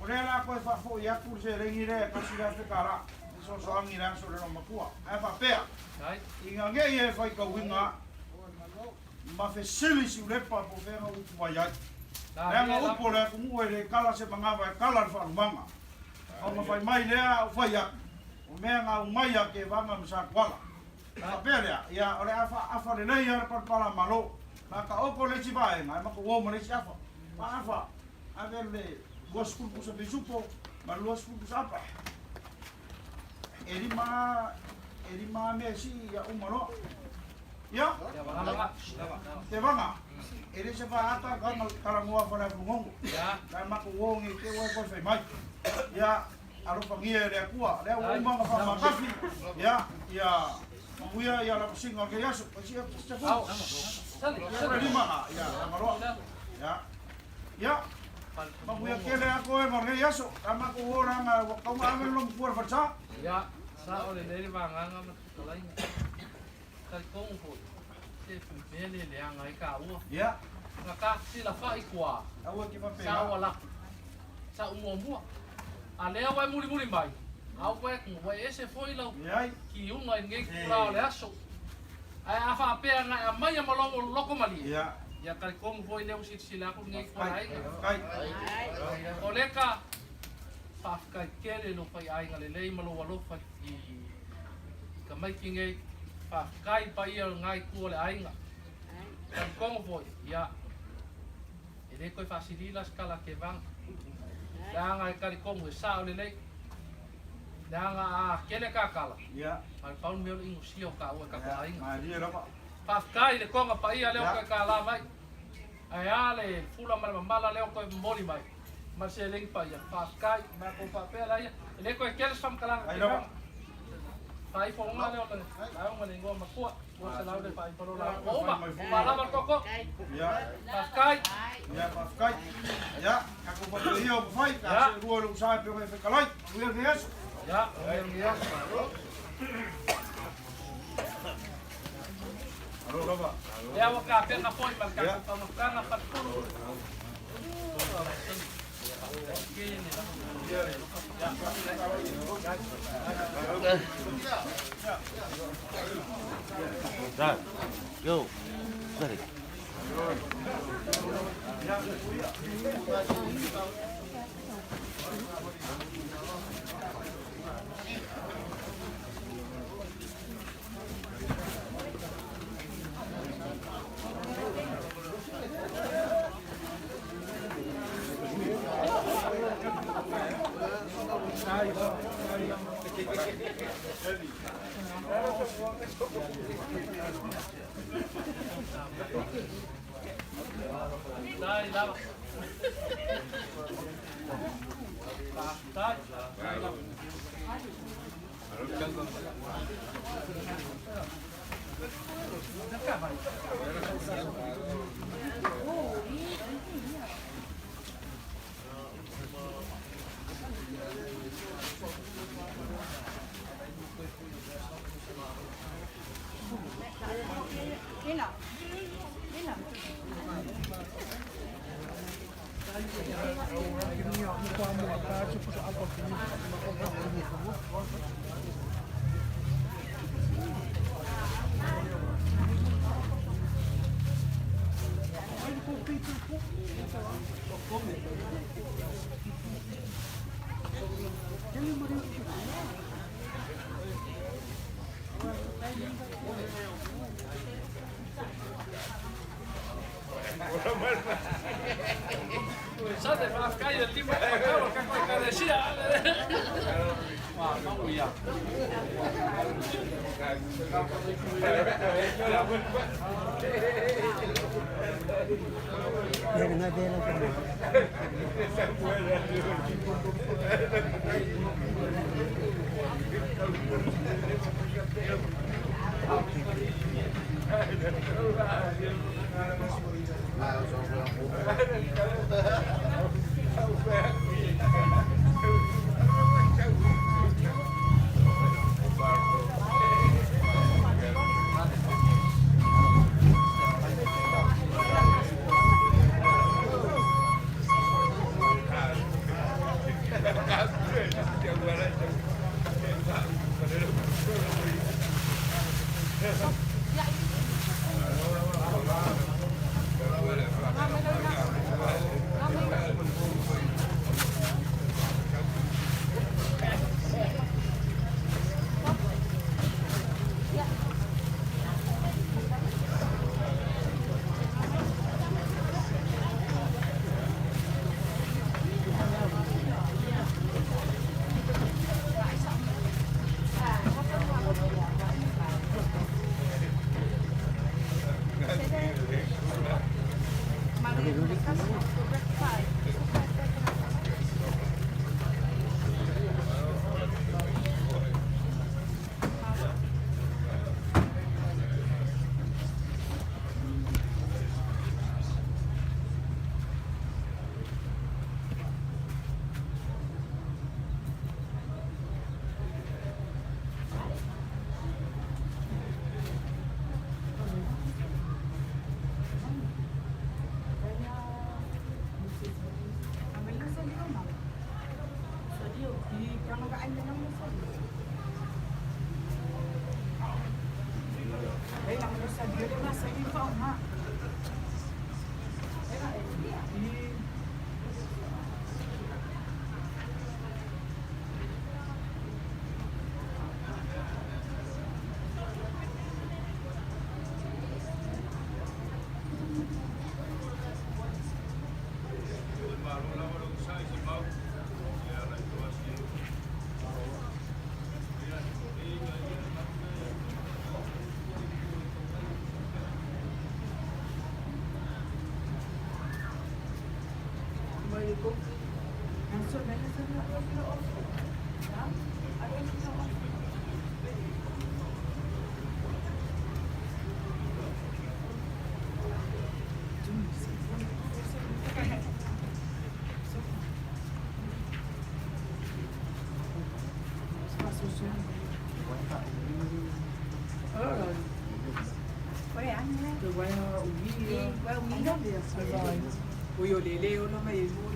O rea la koe whafo i aku se rengi rea kasi rea te kara. I so soangi rea so le no makua. E whapea. Dai. I ngā ngei e whai ka winga. Ma fe sili si urepa po whenga upu mai ai. Na Rea alie ngā la. upo rea kumu e re kala se mangawa e kala le whanumanga. O ma whai mai rea o whai aku. O mea ngā umai a ke wanga msa kuala. Whapea ia o le afa le nei ara parpala malo. Nā ka opo le si vaenga, e mako woma le si afa. Ma afa, ave le 2 sa bisupo, maluas pun sa apa. Lima Messi ya umaro. Ya, te vanga. Ele se va ata kan karamua para bungong. Ya. Dan makuwong ite wa ko fai mai. Ya, aro pangia le akua, le umang ka makafi. Ya, Mamuya ya la singa ke yaso, pasi ya pasti. Au. Lima ya, amaro. Ya. Mamuya kele ako e ngor yaso, kama ko orang kau amel lom puar faca. Ya, sa ole le vanga ngam kalai. Kai kong ko. Se mele le anga i ka u. Ya. Ngaka sila fa i kwa. Awa ki mape. Sa wala. Sa umomua. Ale wa muri mai. Au ko ko ese foi lo. Ya. Ki unga nge kula le aso. Ai afa pe nga mai ma lo loko mali. Ya. Ya kai kong foi le usit sila ko nge kwa ai. Kai. Oleka fa kai kele no pai ai ngale le malo walo fa i ka mai ki nge fa kai pa ia ngai ku le ai nga. Kai kong foi ya. Ele ko facilita skala ke vang. Danga kai kong we sa le le. Danga kele ka kala. Ya. Al paun meu ingo sio ka o ka ka ai nga. Ma dia apa? Fa kai le konga pa ia le ka kala mai. Ai ale fula mala le ko moli mai. Marceling pa ia fa kai na ko papel ai. Le ko kele sam kala. Ai lo. Pai fo nga le o le. Ai nga le ngoma ko. Ko sa lau le pai paro la. O ma. Para ma koko. Ya. Fa kai. Ya, kai. Ya, aku buat dia fai, kasi dua lu sa pe fe kalai. Dia yes. Ya, ya. Halo, Baba. Ya wa ka pe na foi mar ka pa ma ka na pa puro. Rồi, go. Ready. Dai, dai. Dai. Dina. Sate fa kai el tipo de cabo que coi decía. Ma uia. Kain na naman sa. Ay, lang mo sa dito na sa iba, ha? Uyo lele uno may mo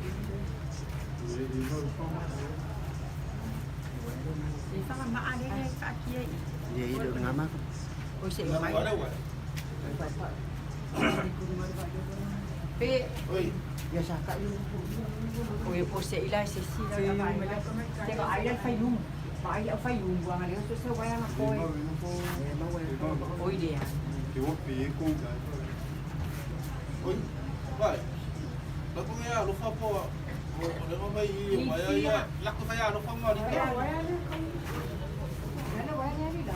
Isa ka maali na sa akiya. Dia hidup dengan mak. O siya may. Pe, Oi, biasa kak yung. O yung po siya ila siya sila na may. Teka, aylan fayum. Paay ang fayum. Buang alin so sa waya na koy. Oy dia. oi. Vai. Lagu ya, lupa po. Ada apa ini? Maya ya, laku saya lupa mau dito. Waya na. Ano waya na nila?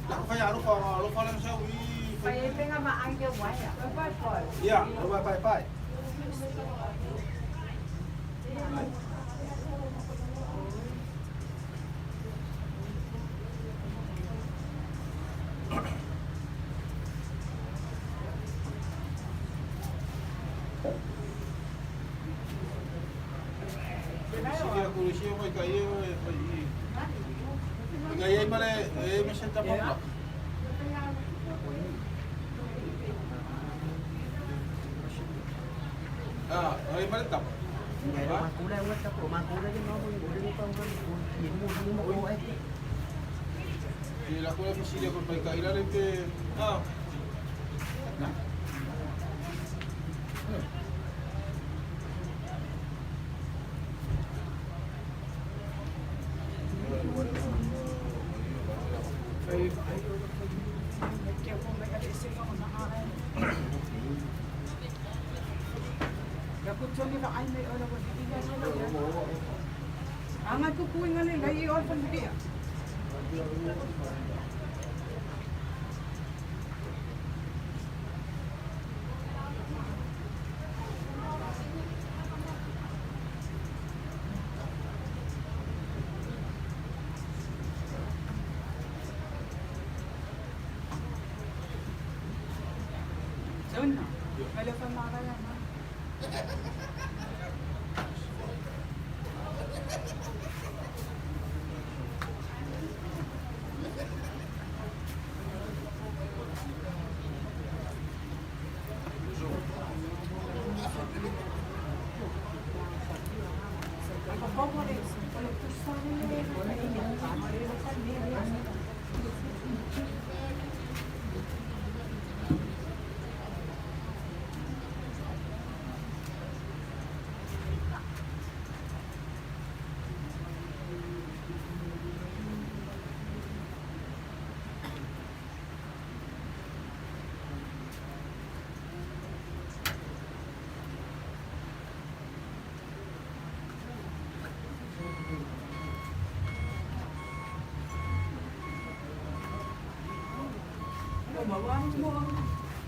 Laku saya lupa lang siya. Kaya nga maay yung waya. Bye-bye. Ya, bye. Sige ako siya may kayo eh. Ngayay mali, may siya tapos ba? Ah, ngayay mali tapos. Ngày đó mà cú đây quất cấp của mà cú đây nó udah lupa nhìn mua ấy. Thì là cô em xin được phải cày ra lên cái Angat ko po nga nila, i-on pa nila. Doon na. Wala pa makakala na.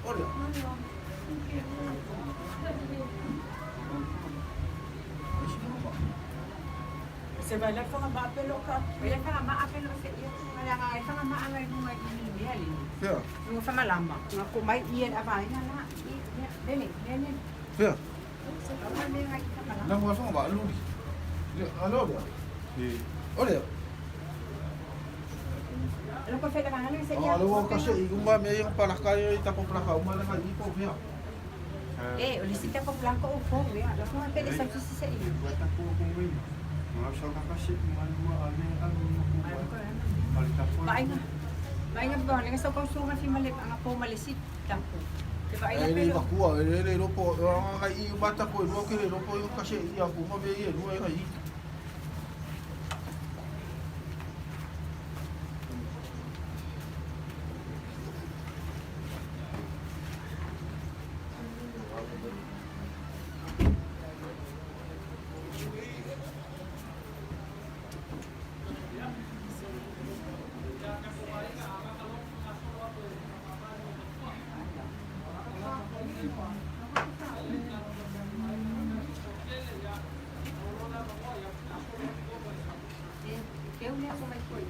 Order. Sebalak ko nga maapelo ka. Kaya ka nga maapelo sa iyo. Kaya ka nga maangay mo may inibiyal. Fair. Yung sa malambak. Nga kumay iyan abay na na. Dili. Fair. Sa kamay may nga ita malambak. Nang wala ba alu di. Alo dia. Order. Ano pa sila kanang sa Oh, iya? alu kasi igumba may yung palakay tapos palakaw man na ipo fair. Oleh sita pa pulang ko upo. Lalu mo pwede sa sisi sa iyo. Buat aku kuwi. Mga sa kakasip mga ano ang malita po. Baik nga ba? Nga sa kausungan si Malip ang ako malisit tampo. Diba ay Ele pero bakua, ele ropo, orang ai bata ko, no kire ropo yo kashe ia ko ma be ye, no ai. kêu niya ako may kuwi.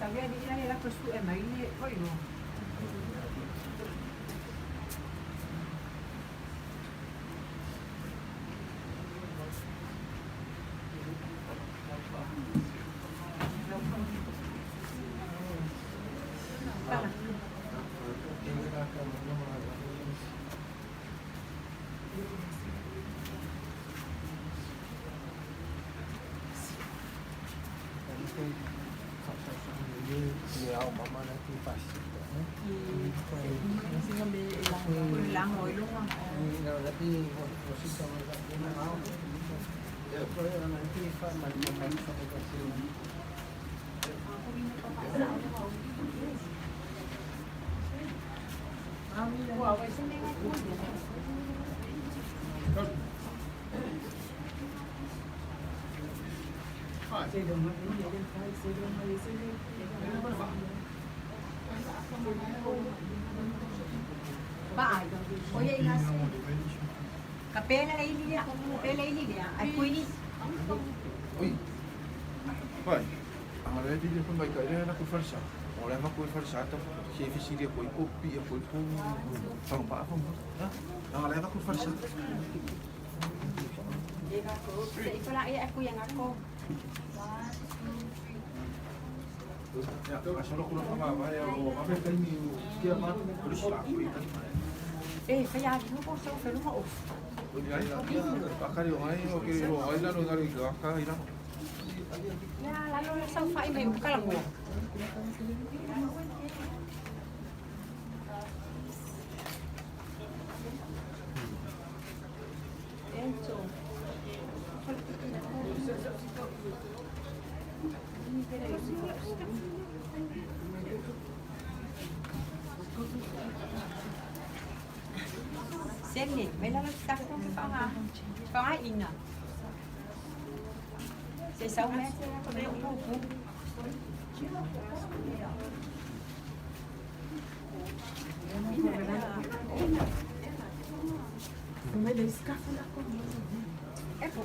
Sabia di na nila kusto may ni koy no. Dia awak mama nanti pasti. Kasi nga may ilang oil lang. Nanti proses sama dia mau. Ya, kalau nanti Pak malam sampai ke sini. Ba, oye inas. Kapela ini dia, kapela ini dia. Ay kuini. Oi. Pai. Ang ready dia pun baik dia nak farsa. Oleh mak ko farsa ta. Chef si dia ko kopi ko ko pang pa ako. Ha? Ang alay ko farsa. Ika ko, ikaw lang aku yang ako. Ya, asal ko na mama ya o apa kami dia mat terus lah ko ikan. Kaya mo ko sa pero mo. Uy, ay akari o ay o kiri o ay la no ngari ka ka ina. Ya, lalo na sa fa may ukal mo. Enzo. Sini, may lalagay ka kung pangain na. Sa isang meses na ito, may upo. May diskafon ako. Epo,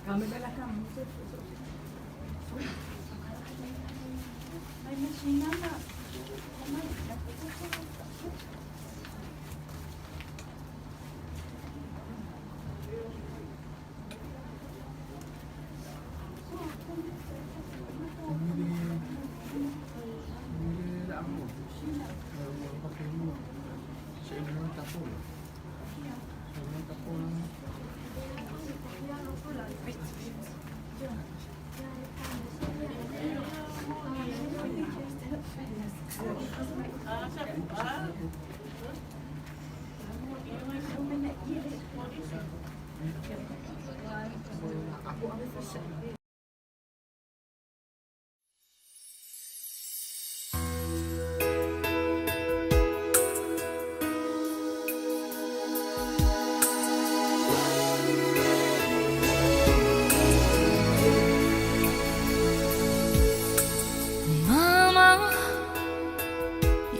Kami dala kami. May masina na. Mama,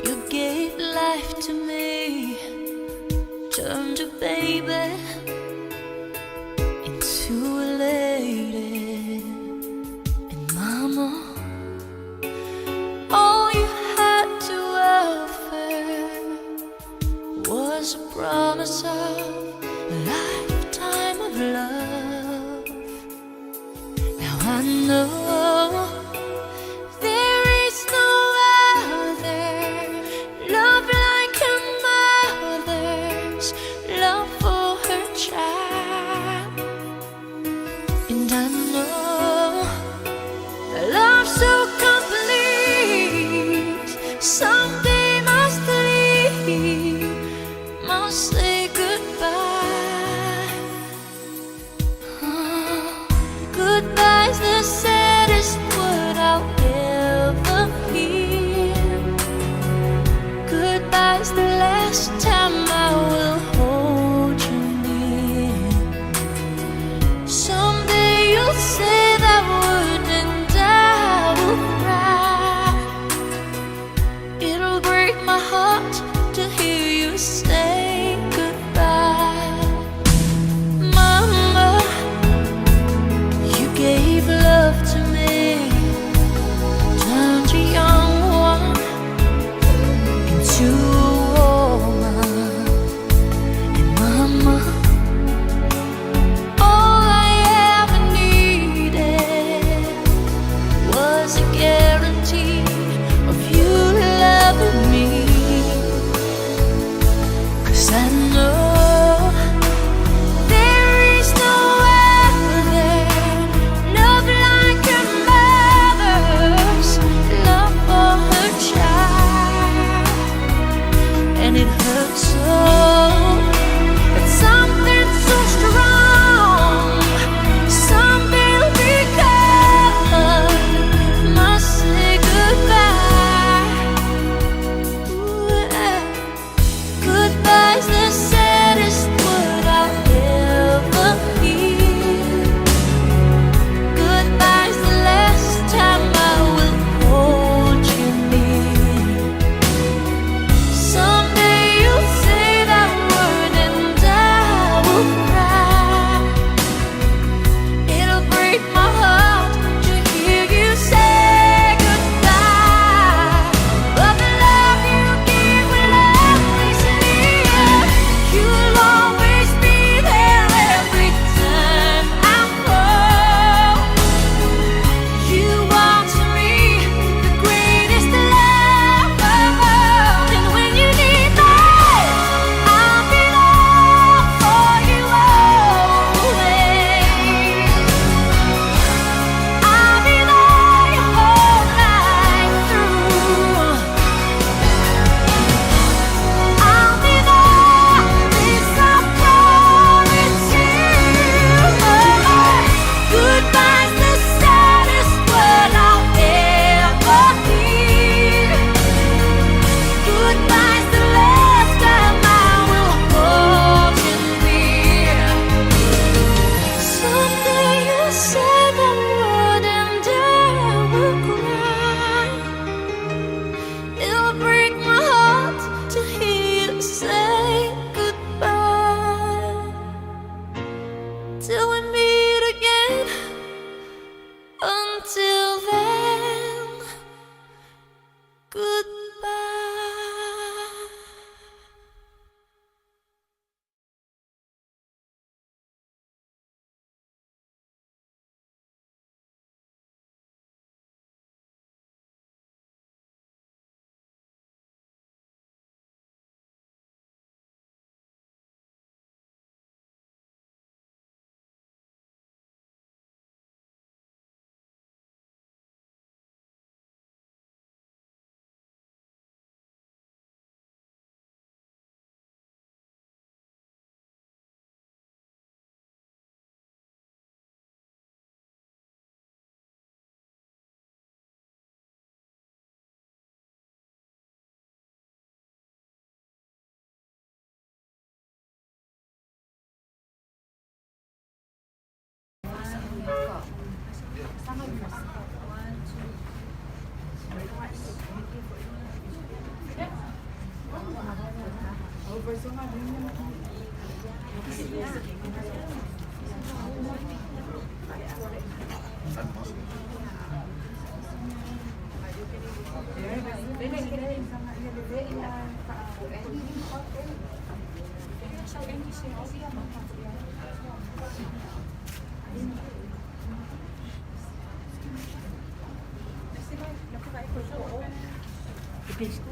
you gave life to me, turned a baby into a lady. And Mama, all you had to offer was a promise of a lifetime of love. Now I know there is no other love like a mother's love for her child. And I know a love so complete someday must leave, must say goodbye. Goodbye's the saddest word I'll ever hear. Goodbye's the last time I will hold you near. Someday you'll say that word and I will cry. It'll break my heart to hear you say goodbye. Mama, you gave love to me, turned a young one into a woman. And Mama, all I ever needed was a guarantee of you loving me. 'Cause I know there is no other love like a mother's love for her child. And it hurts so, but something so strong someday will be gone, must say goodbye. Ooh, goodbye's the same.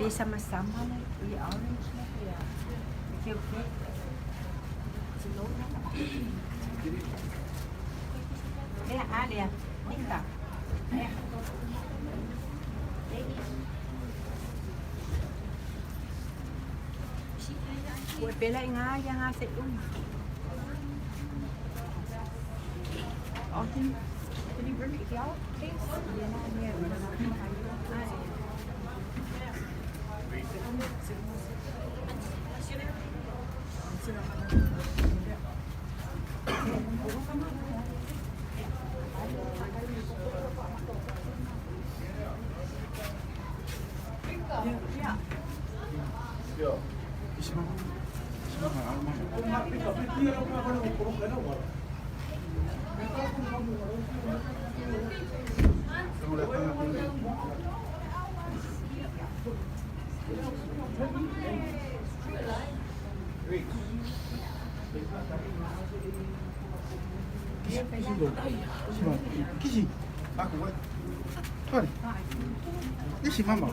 Bisa masama na i-orange na kaya. Okay, okay. Sino na na. Kaya, Alia. Ika. Kaya. Uy, pela nga, yang nga sa yung. Oh, can you bring it out, please? Yan na, yan. Kisi, aku buat. Mari. Isi mama.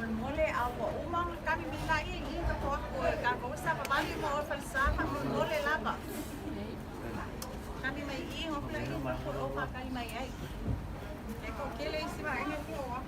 Mole ako, umang kami bilai ito ko ako, kako sa pamali mo falsafa mole laba. Kami may ihok lang ito ko pa kami may ay. Eko kile isima ini ko.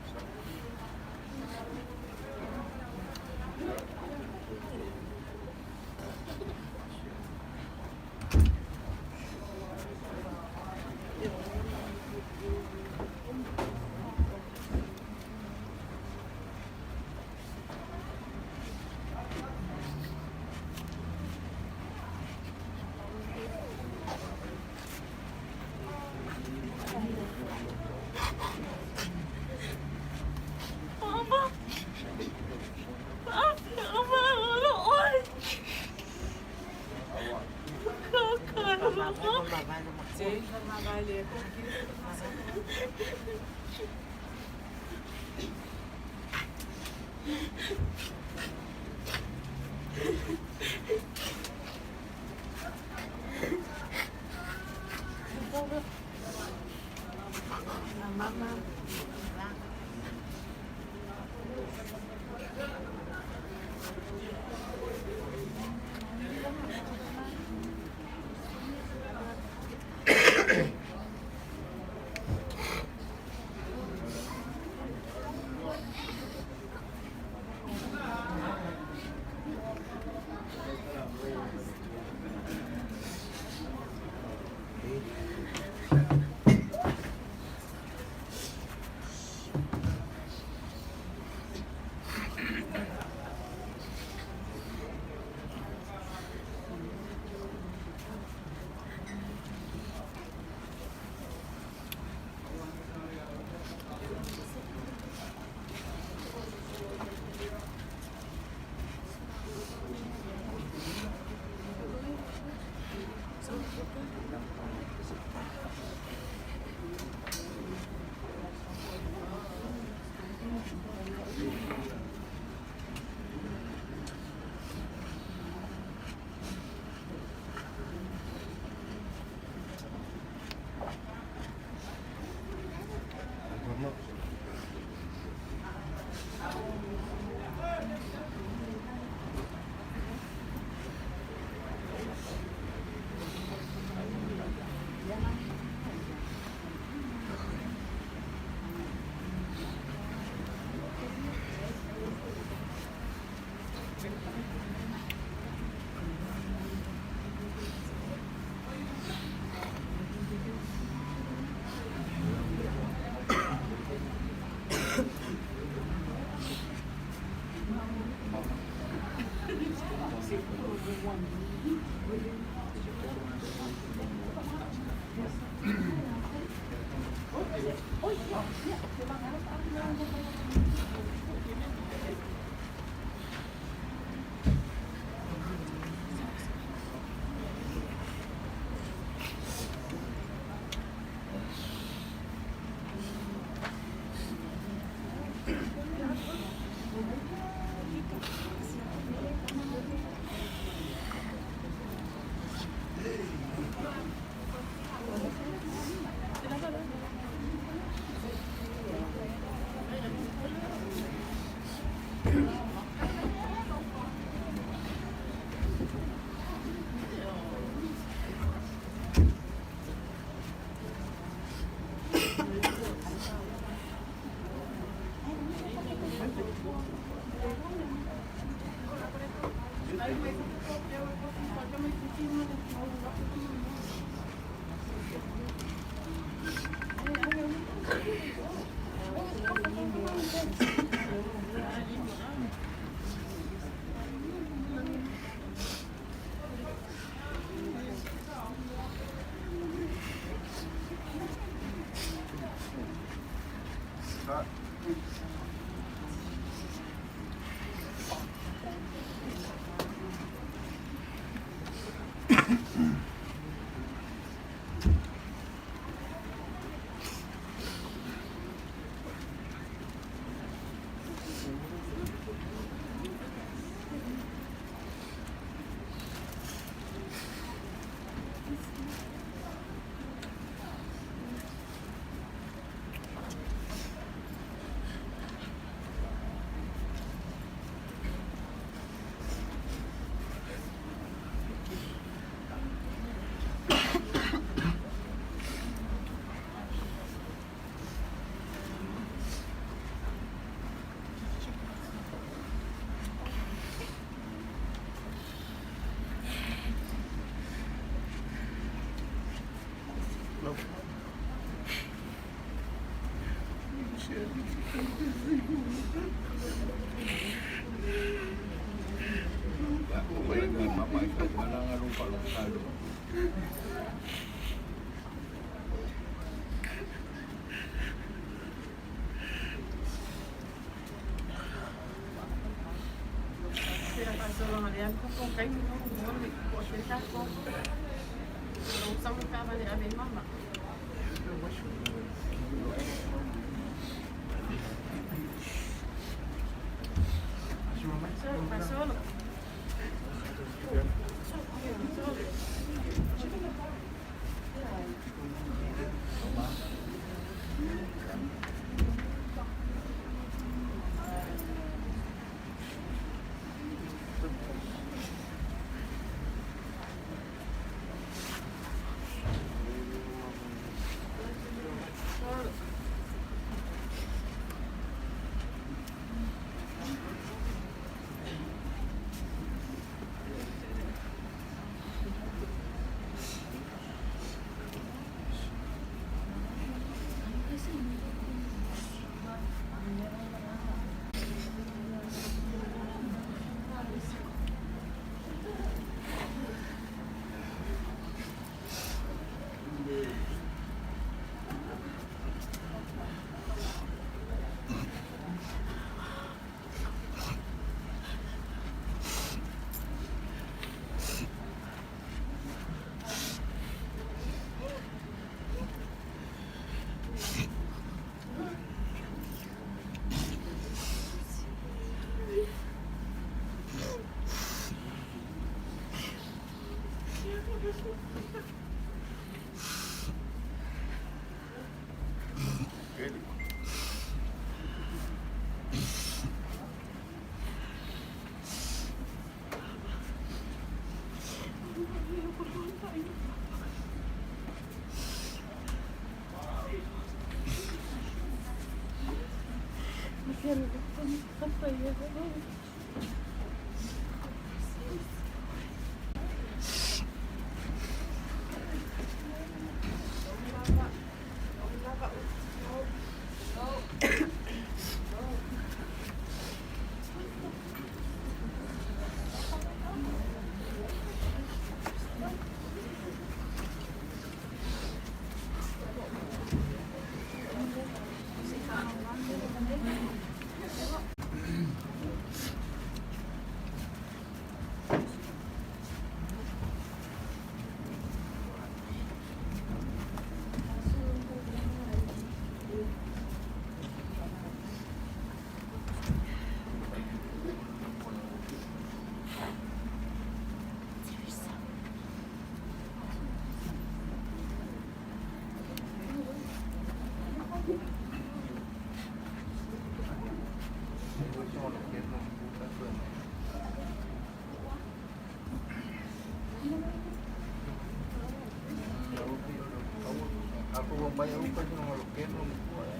vaya un país como lo que no puede.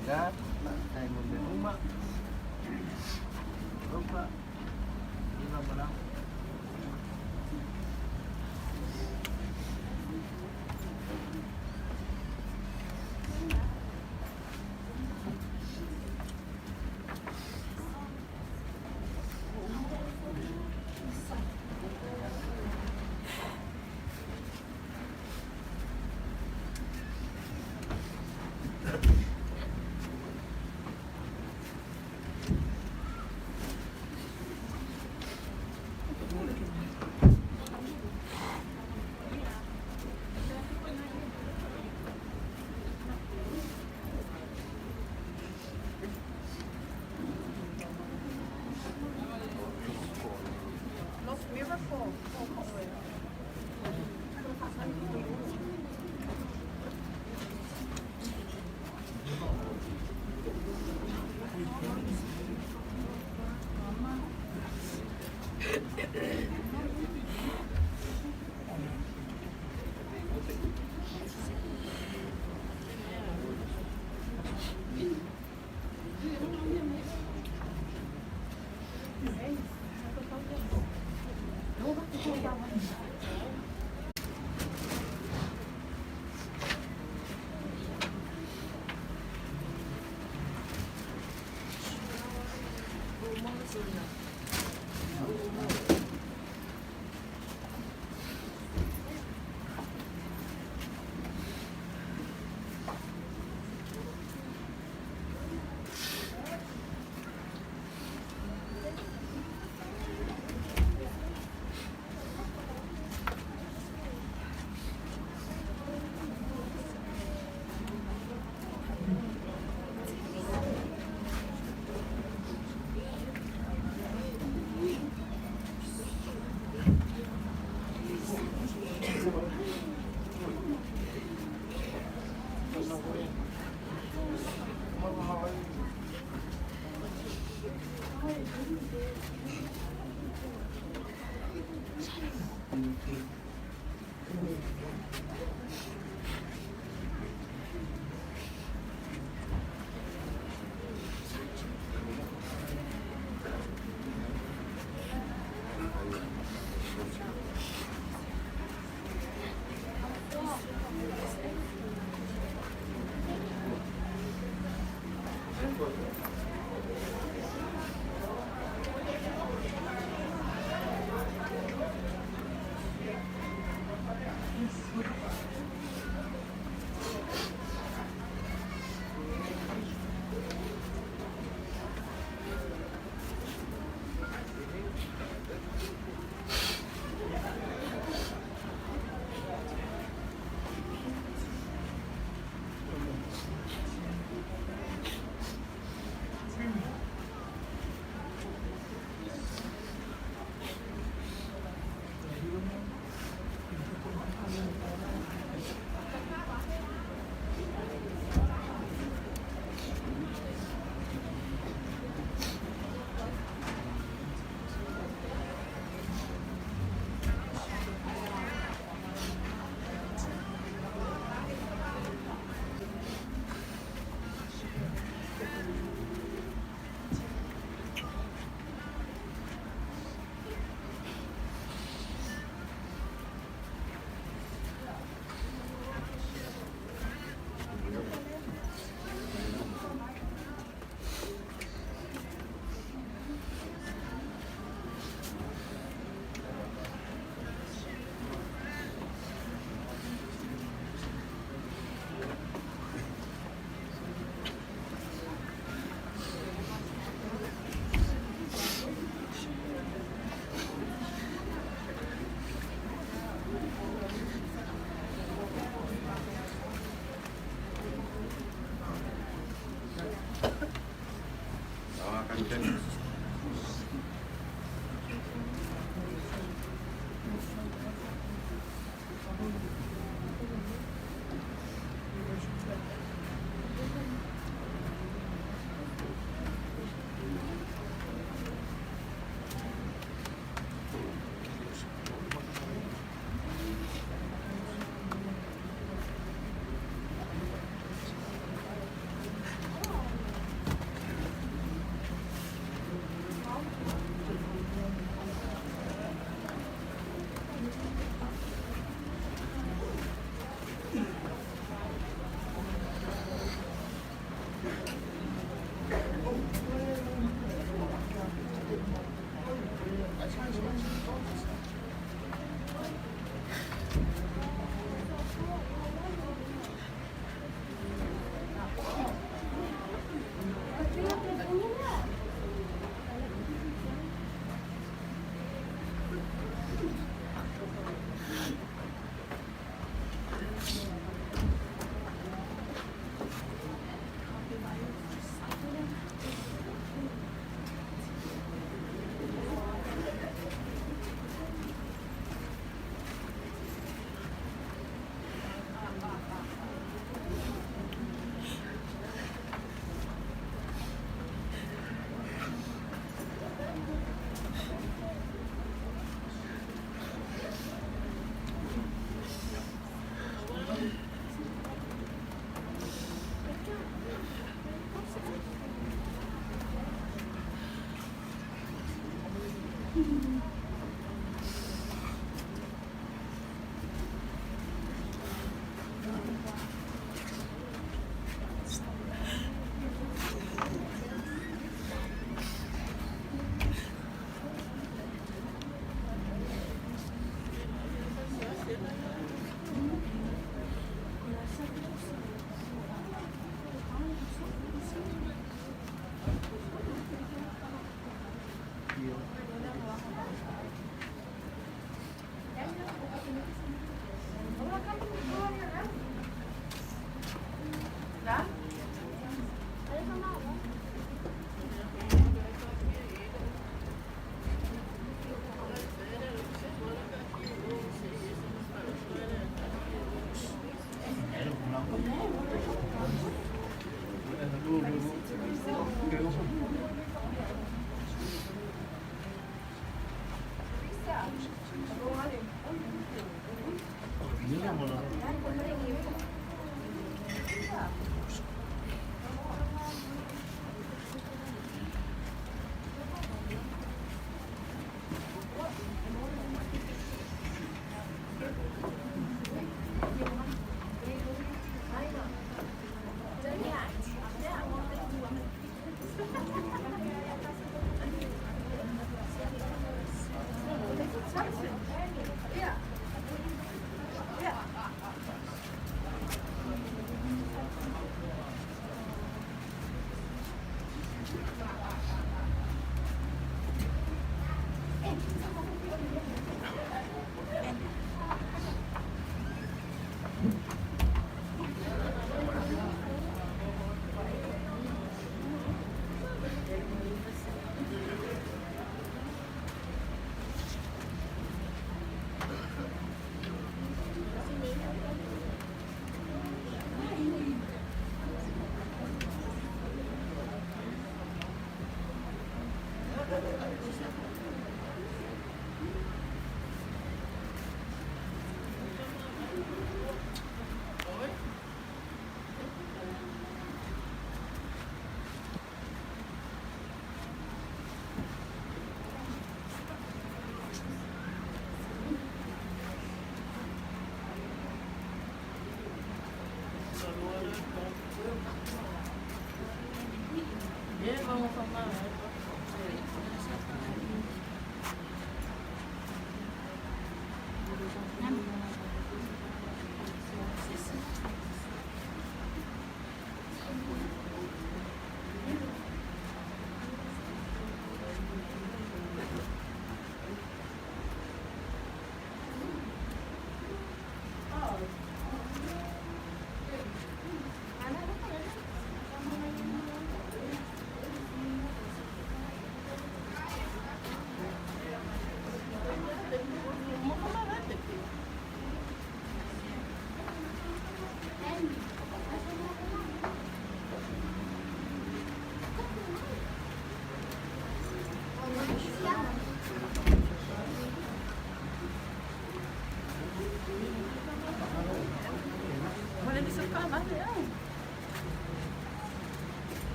Llegar, hay donde rumba, ropa, y la palabra. Los Miracle.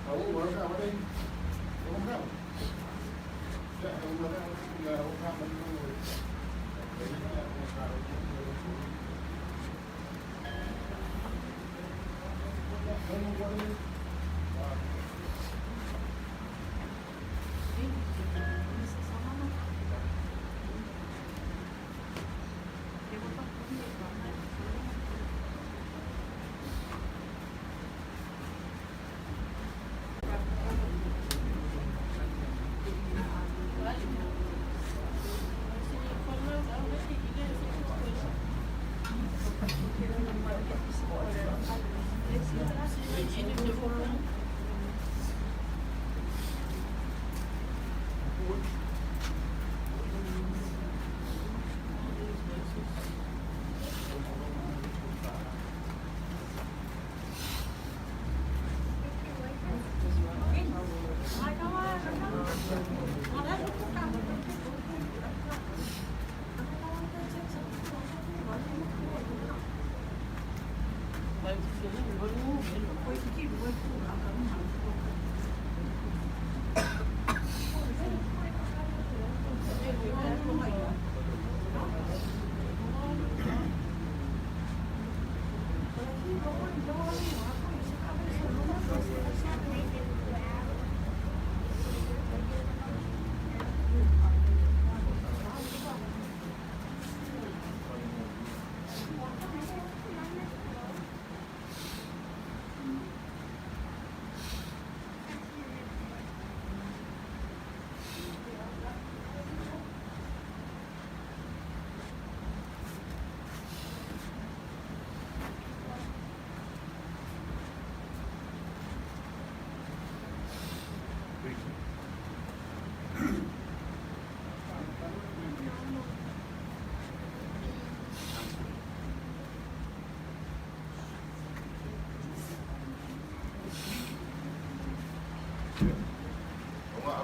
Tahu orang apa ni? Orang kau. Ya, orang mana? Ya, orang mana?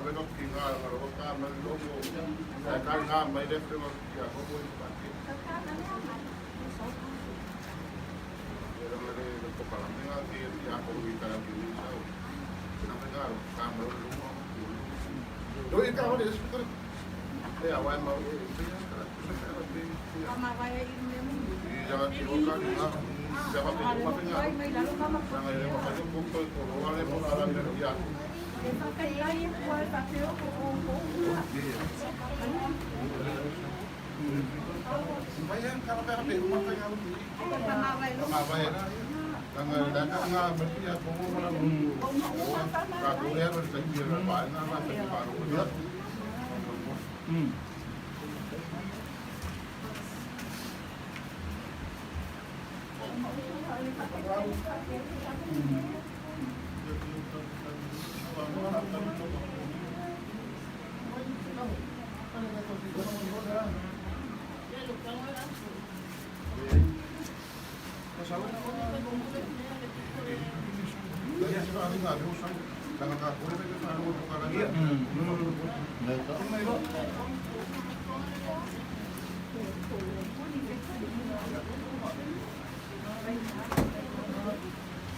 Não tinha nada, não tinha nada, não tinha nada, não tinha nada, não tinha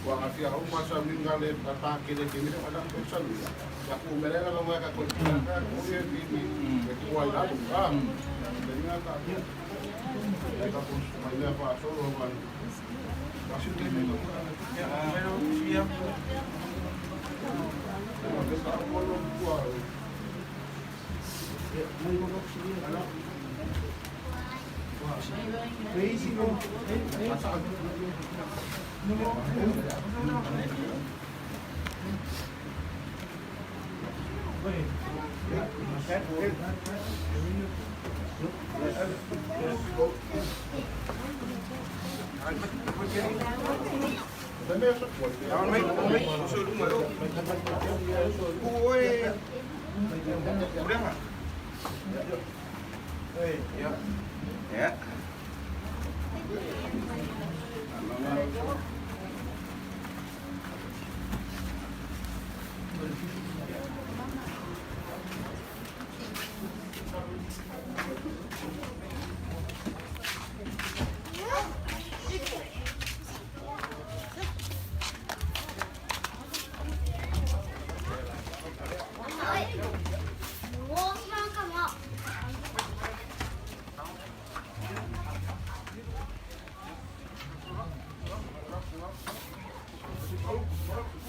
Wakati aku masa meninggal pakai dia kini ada pesan ya. Aku mereka kalau mereka kerja kemudian ini ketua lalu kan. Jadi tak dia. Mereka pun banyak apa solo kan. Masih dia itu. Ya, siap. Kita kalau buat. Ya, mau ngomong sini ada. Crazy bro. Ya. What?